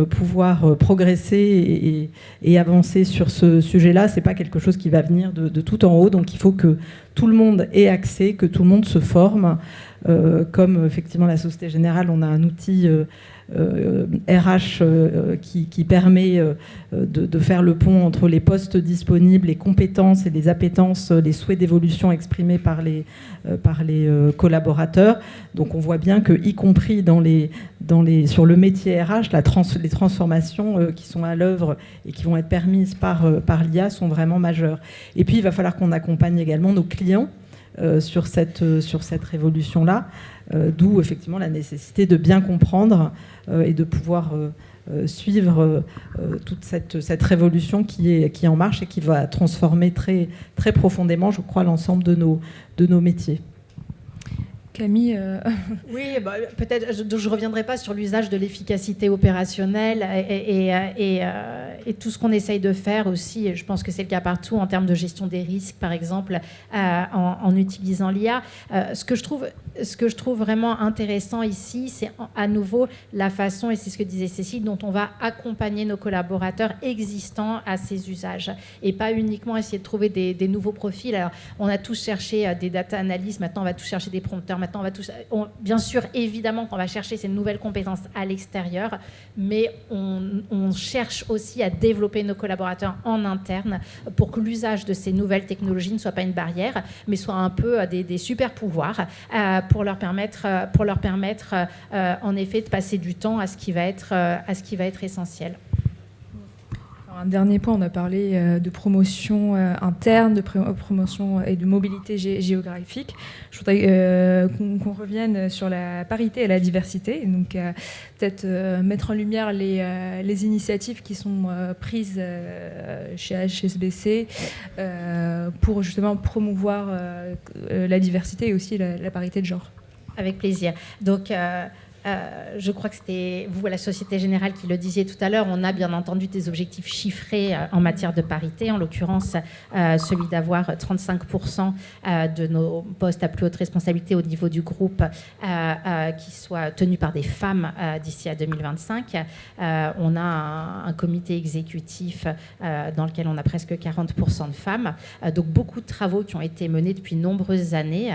pouvoir progresser et avancer sur ce sujet-là. C'est pas quelque chose qui va venir de tout en haut, donc il faut que tout le monde ait accès, que tout le monde se forme. Comme effectivement la Société Générale, on a un outil RH qui permet de faire le pont entre les postes disponibles, les compétences et les appétences, les souhaits d'évolution exprimés par les collaborateurs. Donc on voit bien que, y compris sur le métier RH, les transformations qui sont à l'œuvre et qui vont être permises par l'IA sont vraiment majeures. Et puis il va falloir qu'on accompagne également nos clients sur cette révolution-là, d'où effectivement la nécessité de bien comprendre et de pouvoir suivre toute cette révolution qui est en marche et qui va transformer très, très profondément, je crois, l'ensemble de nos métiers. Camille Oui, peut-être je ne reviendrai pas sur l'usage de l'efficacité opérationnelle et tout ce qu'on essaye de faire aussi, et je pense que c'est le cas partout en termes de gestion des risques, par exemple, en utilisant l'IA. Ce que je trouve vraiment intéressant ici, c'est à nouveau la façon, et c'est ce que disait Cécile, dont on va accompagner nos collaborateurs existants à ces usages, et pas uniquement essayer de trouver des nouveaux profils. Alors, on a tous cherché des data analysts, maintenant on va tous chercher des prompteurs, maintenant bien sûr, évidemment qu'on va chercher ces nouvelles compétences à l'extérieur, mais on cherche aussi à développer nos collaborateurs en interne pour que l'usage de ces nouvelles technologies ne soit pas une barrière, mais soit un peu des super pouvoirs pour leur permettre en effet de passer du temps à ce qui va être essentiel. Un dernier point, on a parlé de promotion interne, de promotion et de mobilité géographique. Je voudrais qu'on revienne sur la parité et la diversité. Donc, peut-être mettre en lumière les initiatives qui sont prises chez HSBC pour justement promouvoir la diversité et aussi la parité de genre. Avec plaisir. Donc, je crois que c'était vous, à la Société Générale, qui le disiez tout à l'heure. On a bien entendu des objectifs chiffrés en matière de parité, en l'occurrence celui d'avoir 35% de nos postes à plus haute responsabilité au niveau du groupe qui soient tenus par des femmes d'ici à 2025. On a un comité exécutif dans lequel on a presque 40% de femmes. Donc beaucoup de travaux qui ont été menés depuis de nombreuses années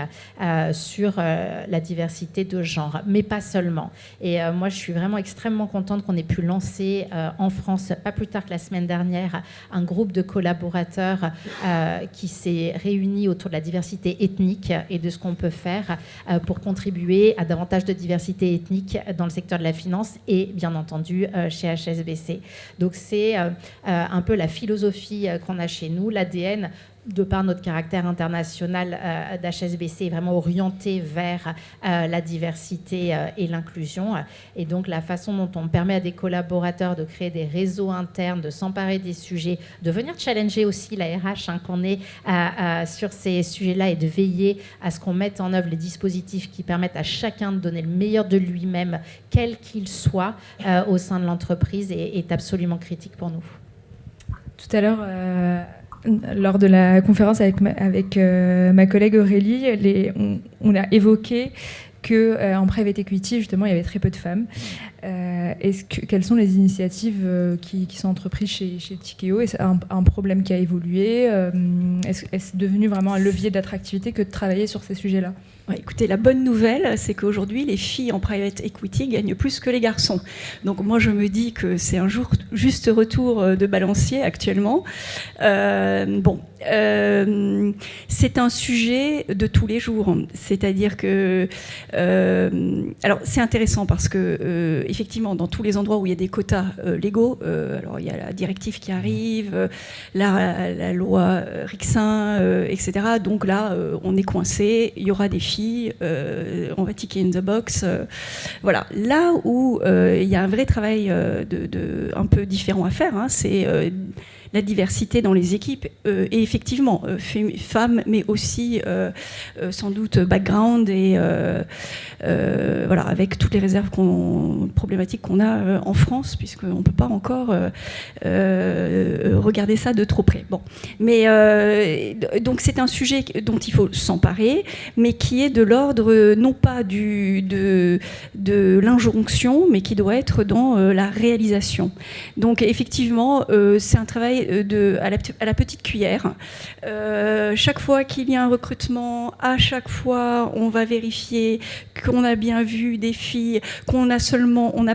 sur la diversité de genre, mais pas seulement. Et moi, je suis vraiment extrêmement contente qu'on ait pu lancer en France, pas plus tard que la semaine dernière, un groupe de collaborateurs qui s'est réuni autour de la diversité ethnique et de ce qu'on peut faire pour contribuer à davantage de diversité ethnique dans le secteur de la finance et, bien entendu, chez HSBC. Donc, c'est un peu la philosophie qu'on a chez nous, l'ADN de par notre caractère international d'HSBC, est vraiment orienté vers la diversité et l'inclusion. Et donc, la façon dont on permet à des collaborateurs de créer des réseaux internes, de s'emparer des sujets, de venir challenger aussi la RH qu'on est sur ces sujets-là et de veiller à ce qu'on mette en œuvre les dispositifs qui permettent à chacun de donner le meilleur de lui-même, quel qu'il soit, au sein de l'entreprise, est absolument critique pour nous. Tout à l'heure, lors de la conférence avec ma collègue Aurélie, on a évoqué qu'en private equity, justement, il y avait très peu de femmes. Quelles sont les initiatives qui sont entreprises chez Tikeo? Est-ce un problème qui a évolué? Est-ce devenu vraiment un levier d'attractivité que de travailler sur ces sujets-là? Ouais, écoutez, la bonne nouvelle, c'est qu'aujourd'hui, les filles en private equity gagnent plus que les garçons. Donc moi, je me dis que c'est un juste retour de balancier actuellement. C'est un sujet de tous les jours. C'est-à-dire que... alors, c'est intéressant parce que, effectivement, dans tous les endroits où il y a des quotas légaux, alors il y a la directive qui arrive, la loi Rixin, etc. Donc là, on est coincé, il y aura des filles, on va ticker in the box. Voilà. Là où il y a un vrai travail un peu différent à faire, c'est la diversité dans les équipes, et effectivement, femmes, mais aussi sans doute background, et voilà, avec toutes les réserves problématiques qu'on a en France, puisqu'on ne peut pas encore regarder ça de trop près. Bon. Mais donc c'est un sujet dont il faut s'emparer, mais qui est de l'ordre non pas de l'injonction, mais qui doit être dans la réalisation. Donc effectivement, c'est un travail à la petite cuillère. Chaque fois qu'il y a un recrutement, à chaque fois, on va vérifier qu'on a bien vu des filles, on n'a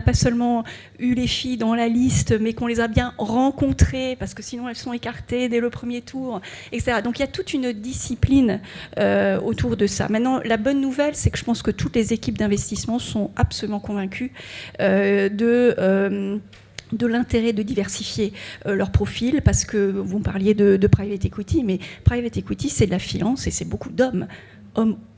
pas seulement eu les filles dans la liste, mais qu'on les a bien rencontrées, parce que sinon elles sont écartées dès le premier tour, etc. Donc il y a toute une discipline autour de ça. Maintenant, la bonne nouvelle, c'est que je pense que toutes les équipes d'investissement sont absolument convaincues de l'intérêt de diversifier leur profil, parce que vous parliez de private equity, mais private equity, c'est de la finance et c'est beaucoup hommes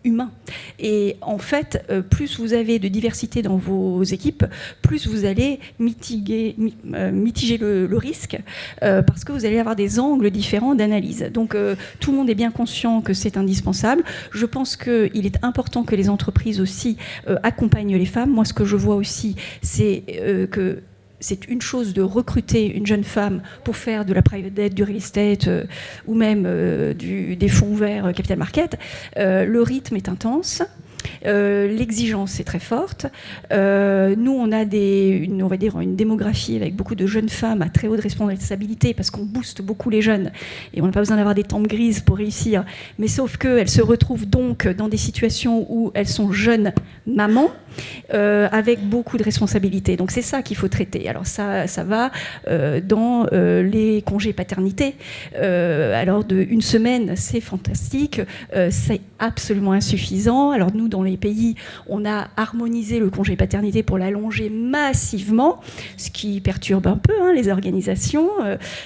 humains. Et en fait, plus vous avez de diversité dans vos équipes, plus vous allez mitiger le risque, parce que vous allez avoir des angles différents d'analyse. Donc tout le monde est bien conscient que c'est indispensable. Je pense qu'il est important que les entreprises aussi accompagnent les femmes. Moi, ce que je vois aussi, c'est que c'est une chose de recruter une jeune femme pour faire de la private debt, du real estate ou même des fonds ouverts capital market. Le rythme est intense. L'exigence est très forte. Nous, on a une démographie avec beaucoup de jeunes femmes à très haute responsabilité, parce qu'on booste beaucoup les jeunes et on n'a pas besoin d'avoir des tempes grises pour réussir. Mais sauf qu'elles se retrouvent donc dans des situations où elles sont jeunes mamans, avec beaucoup de responsabilités. Donc c'est ça qu'il faut traiter. Alors ça va dans les congés paternité. Alors une semaine, c'est fantastique. C'est absolument insuffisant. Alors nous, dans les pays, on a harmonisé le congé paternité pour l'allonger massivement, ce qui perturbe un peu les organisations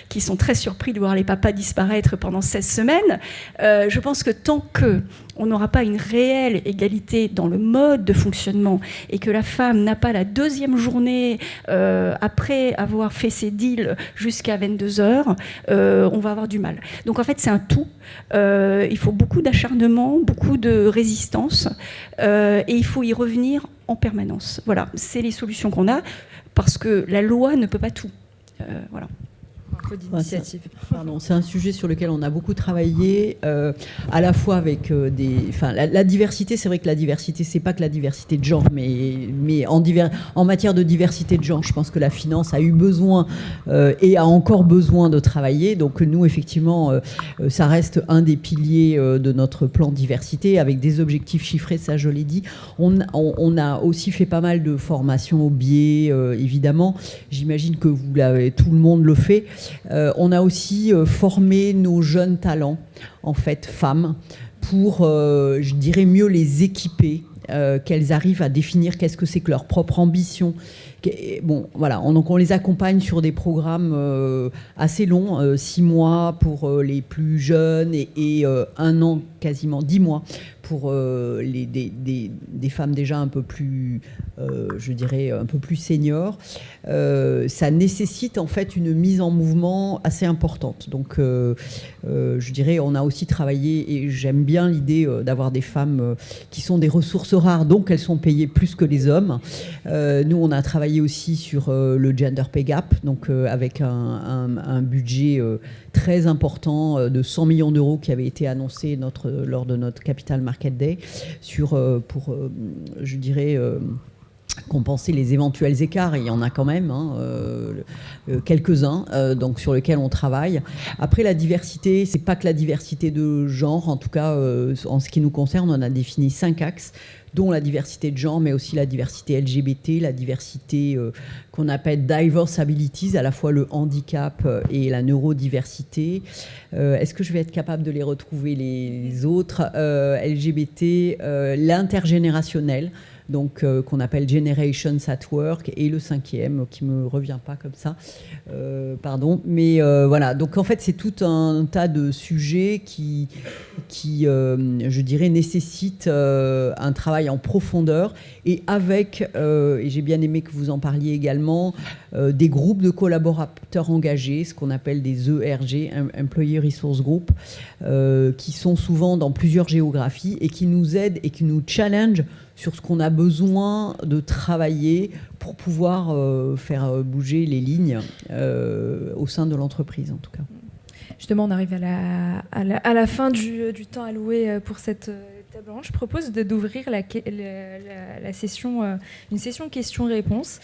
qui sont très surpris de voir les papas disparaître pendant 16 semaines. Je pense que tant qu'on n'aura pas une réelle égalité dans le mode de fonctionnement et que la femme n'a pas la deuxième journée après avoir fait ses deals jusqu'à 22h, on va avoir du mal. Donc en fait, c'est un tout. Il faut beaucoup d'acharnement, beaucoup de résistance, et il faut y revenir en permanence. Voilà, c'est les solutions qu'on a, parce que la loi ne peut pas tout. Voilà. C'est un sujet sur lequel on a beaucoup travaillé, à la fois avec la diversité. C'est vrai que la diversité, c'est pas que la diversité de genre, mais en matière de diversité de genre, je pense que la finance a eu besoin et a encore besoin de travailler. Donc nous, effectivement, ça reste un des piliers de notre plan diversité, avec des objectifs chiffrés, ça je l'ai dit. On a aussi fait pas mal de formations au biais, évidemment. J'imagine que tout le monde le fait. On a aussi formé nos jeunes talents, en fait, femmes, pour, je dirais, mieux les équiper qu'elles arrivent à définir qu'est-ce que c'est que leur propre ambition. Bon, voilà, donc on les accompagne sur des programmes assez longs, 6 mois pour les plus jeunes et 1 an, quasiment 10 mois pour des femmes déjà un peu plus, je dirais, un peu plus seniors. Ça nécessite en fait une mise en mouvement assez importante. Donc, je dirais, on a aussi travaillé, et j'aime bien l'idée d'avoir des femmes qui sont des ressources rares, donc elles sont payées plus que les hommes. Nous, on a travaillé aussi sur le gender pay gap, donc avec un budget très important de 100 millions d'euros qui avait été annoncé lors de notre Capital Market Day pour, je dirais, compenser les éventuels écarts. Et il y en a quand même quelques-uns donc sur lesquels on travaille. Après, la diversité, c'est pas que la diversité de genre. En tout cas, en ce qui nous concerne, on a défini 5 axes, dont la diversité de genre, mais aussi la diversité LGBT, la diversité qu'on appelle diverse abilities, à la fois le handicap et la neurodiversité. Est-ce que je vais être capable de les retrouver, les autres LGBT, l'intergénérationnel, donc qu'on appelle Generations at Work, et le 5e qui me revient pas comme ça, pardon, mais voilà. Donc en fait c'est tout un tas de sujets qui je dirais nécessitent un travail en profondeur et avec et j'ai bien aimé que vous en parliez également, des groupes de collaborateurs engagés, ce qu'on appelle des ERG, Employee Resource Group, qui sont souvent dans plusieurs géographies et qui nous aident et qui nous challenge sur ce qu'on a besoin de travailler pour pouvoir faire bouger les lignes au sein de l'entreprise, en tout cas. Justement, on arrive à la fin du temps alloué pour cette table ronde. Je propose d'ouvrir la session, une session questions-réponses.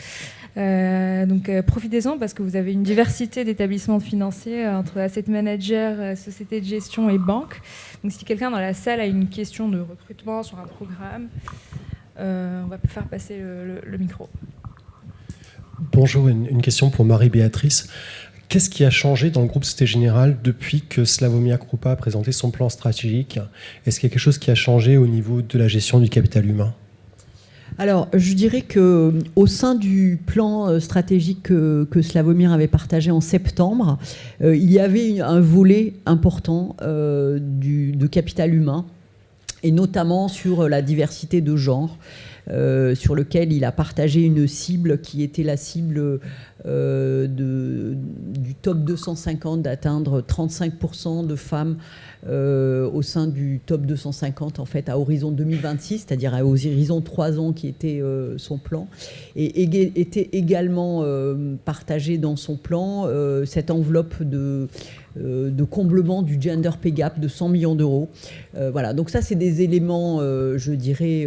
Donc profitez-en parce que vous avez une diversité d'établissements financiers entre asset manager, société de gestion et banque. Donc si quelqu'un dans la salle a une question de recrutement sur un programme, on va faire passer le micro. Bonjour, une question pour Marie-Béatrice. Qu'est-ce qui a changé dans le groupe Société Générale depuis que Slawomir Krupa a présenté son plan stratégique ? Est-ce qu'il y a quelque chose qui a changé au niveau de la gestion du capital humain ? Alors, je dirais qu'au sein du plan stratégique que Slawomir avait partagé en septembre, il y avait un volet important de capital humain, et notamment sur la diversité de genre, sur lequel il a partagé une cible qui était la cible du top 250, d'atteindre 35% de femmes au sein du top 250 en fait à horizon 2026, c'est-à-dire à horizon 3 ans qui était son plan, et était également partagé dans son plan cette enveloppe de comblement du gender pay gap de 100 millions d'euros. Voilà, donc ça c'est des éléments, je dirais,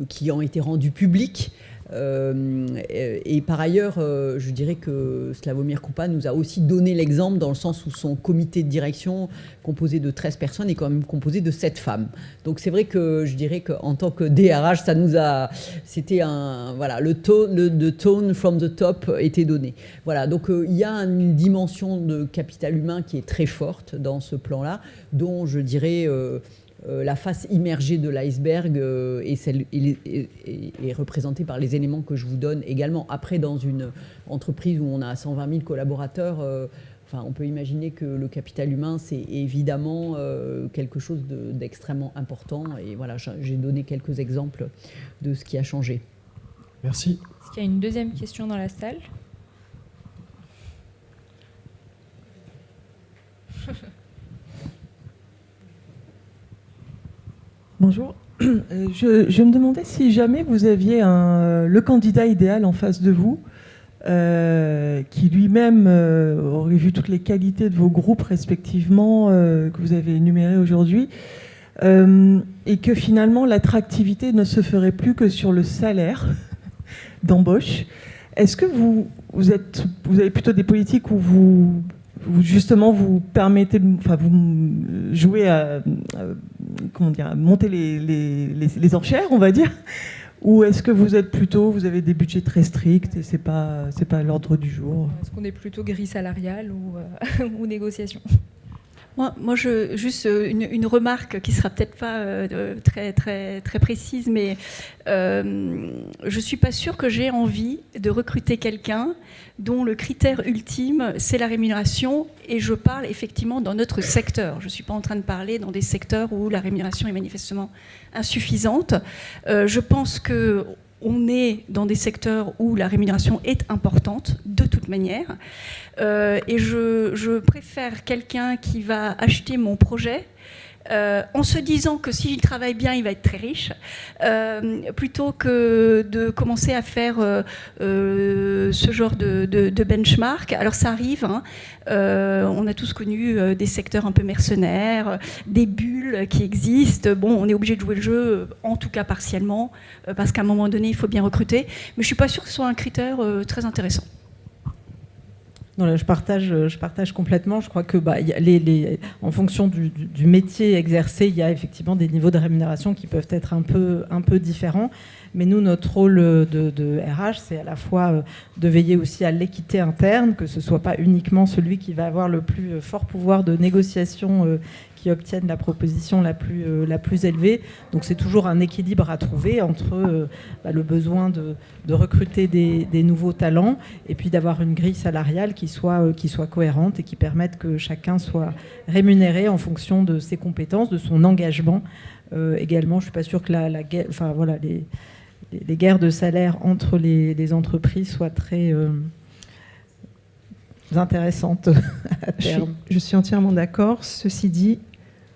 qui ont été rendus publics. Et par ailleurs, je dirais que Slawomir Krupa nous a aussi donné l'exemple dans le sens où son comité de direction, composé de 13 personnes, est quand même composé de 7 femmes. Donc c'est vrai que je dirais qu'en tant que DRH, ça nous a... C'était un... Voilà, le tone from the top était donné. Voilà, donc il y a une dimension de capital humain qui est très forte dans ce plan-là, dont je dirais... la face immergée de l'iceberg est représentée par les éléments que je vous donne également. Après, dans une entreprise où on a 120 000 collaborateurs, on peut imaginer que le capital humain, c'est évidemment quelque chose d'extrêmement important. Et voilà, j'ai donné quelques exemples de ce qui a changé. Merci. Est-ce qu'il y a une deuxième question dans la salle ? Bonjour. Je me demandais si jamais vous aviez le candidat idéal en face de vous, qui lui-même aurait vu toutes les qualités de vos groupes respectivement que vous avez énumérés aujourd'hui, et que finalement l'attractivité ne se ferait plus que sur le salaire d'embauche. Est-ce que vous avez plutôt des politiques où vous justement vous permettez, vous jouez à monter les enchères, on va dire, ou est-ce que vous avez des budgets très stricts et c'est pas à l'ordre du jour ? Est-ce qu'on est plutôt grille salariale ou négociation ? Moi, juste une remarque qui sera peut-être pas très, très, très précise, mais je suis pas sûre que j'ai envie de recruter quelqu'un dont le critère ultime, c'est la rémunération, et je parle effectivement dans notre secteur. Je ne suis pas en train de parler dans des secteurs où la rémunération est manifestement insuffisante. Je pense qu'on est dans des secteurs où la rémunération est importante, de toute manière, et je préfère quelqu'un qui va acheter mon projet en se disant que s'il travaille bien, il va être très riche, plutôt que de commencer à faire ce genre de benchmark. Alors ça arrive, hein, on a tous connu des secteurs un peu mercenaires, des bulles qui existent. Bon, on est obligé de jouer le jeu, en tout cas partiellement, parce qu'à un moment donné, il faut bien recruter. Mais je ne suis pas sûre que ce soit un critère très intéressant. Non, je partage complètement. Je crois que en fonction du métier exercé, il y a effectivement des niveaux de rémunération qui peuvent être un peu différents. Mais nous, notre rôle de RH, c'est à la fois de veiller aussi à l'équité interne, que ce ne soit pas uniquement celui qui va avoir le plus fort pouvoir de négociation qui obtienne la proposition la plus élevée. Donc c'est toujours un équilibre à trouver entre le besoin de recruter des nouveaux talents et puis d'avoir une grille salariale qui soit cohérente et qui permette que chacun soit rémunéré en fonction de ses compétences, de son engagement. Également, je ne suis pas sûre que les guerres de salaire entre les entreprises soient très intéressantes à terme. Je suis entièrement d'accord. Ceci dit,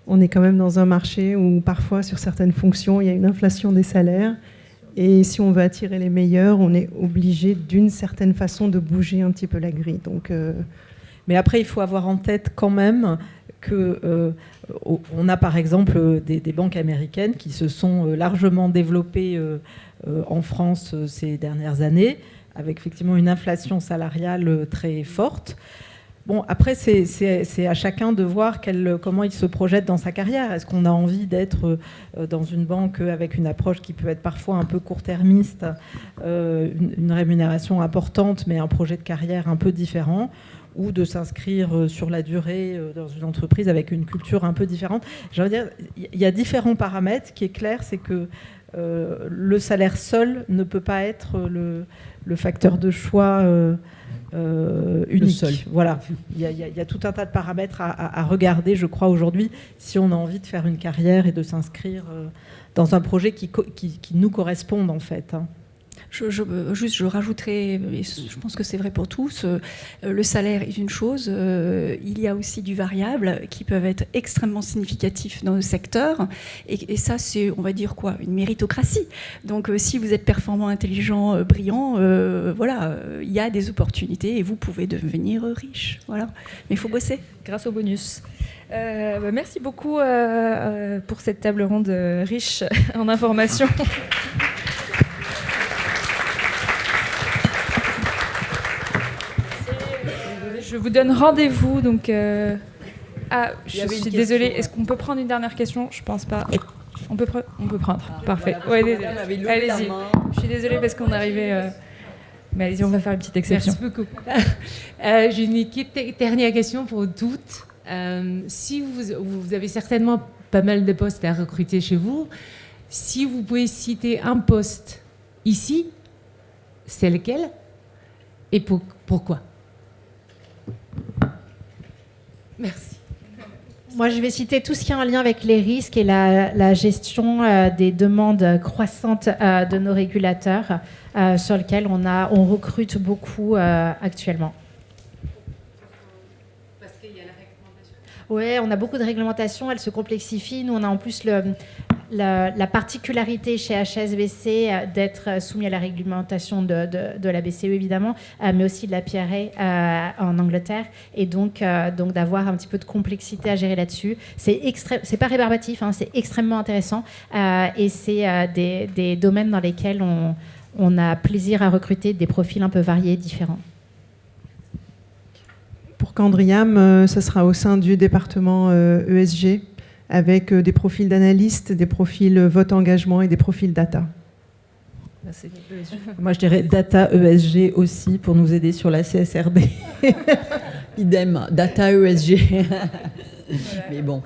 on est quand même dans un marché où parfois, sur certaines fonctions, il y a une inflation des salaires. Et si on veut attirer les meilleurs, on est obligé d'une certaine façon de bouger un petit peu la grille. Donc, Mais après, il faut avoir en tête quand même qu'on a par exemple des banques américaines qui se sont largement développées en France ces dernières années, avec effectivement une inflation salariale très forte. Bon, après, c'est à chacun de voir comment il se projette dans sa carrière. Est-ce qu'on a envie d'être dans une banque avec une approche qui peut être parfois un peu court-termiste, une rémunération importante, mais un projet de carrière un peu différent, ou de s'inscrire sur la durée dans une entreprise avec une culture un peu différente. Je veux dire, il y a différents paramètres. Ce qui est clair, c'est que le salaire seul ne peut pas être le facteur de choix unique. Voilà. Il y a tout un tas de paramètres à regarder, je crois, aujourd'hui, si on a envie de faire une carrière et de s'inscrire dans un projet qui nous corresponde, en fait. Je rajouterais, et je pense que c'est vrai pour tous, le salaire est une chose, il y a aussi du variable qui peuvent être extrêmement significatifs dans le secteur, et ça c'est, on va dire quoi, une méritocratie. Donc si vous êtes performant, intelligent, brillant, voilà, il y a des opportunités et vous pouvez devenir riche. Voilà. Mais il faut bosser. Grâce au bonus. Merci beaucoup pour cette table ronde riche en informations. Je vous donne rendez-vous. Donc, je suis désolée. Est-ce qu'on peut prendre une dernière question ? Je pense pas. On peut prendre. Parfait. Ouais, allez-y. Je suis désolée parce qu'on arrivait. Mais allez-y, on va faire une petite exception. Merci beaucoup. J'ai une dernière question pour toutes. Si vous avez certainement pas mal de postes à recruter chez vous, si vous pouvez citer un poste ici, c'est lequel et pourquoi ? Merci. Moi, je vais citer tout ce qui est en lien avec les risques et la gestion des demandes croissantes de nos régulateurs, sur lesquels on recrute beaucoup actuellement. Parce qu'il y a la réglementation. Oui, on a beaucoup de réglementations, elles se complexifient. Nous, on a en plus la particularité chez HSBC d'être soumis à la réglementation de la BCE, évidemment, mais aussi de la PRA en Angleterre, et donc d'avoir un petit peu de complexité à gérer là-dessus. C'est pas rébarbatif, hein, c'est extrêmement intéressant, et c'est des domaines dans lesquels on a plaisir à recruter des profils un peu variés, différents. Pour Candriam, ce sera au sein du département ESG, avec des profils d'analystes, des profils vote engagement et des profils data. Moi, je dirais data ESG aussi pour nous aider sur la CSRD. idem, data ESG. Mais bon.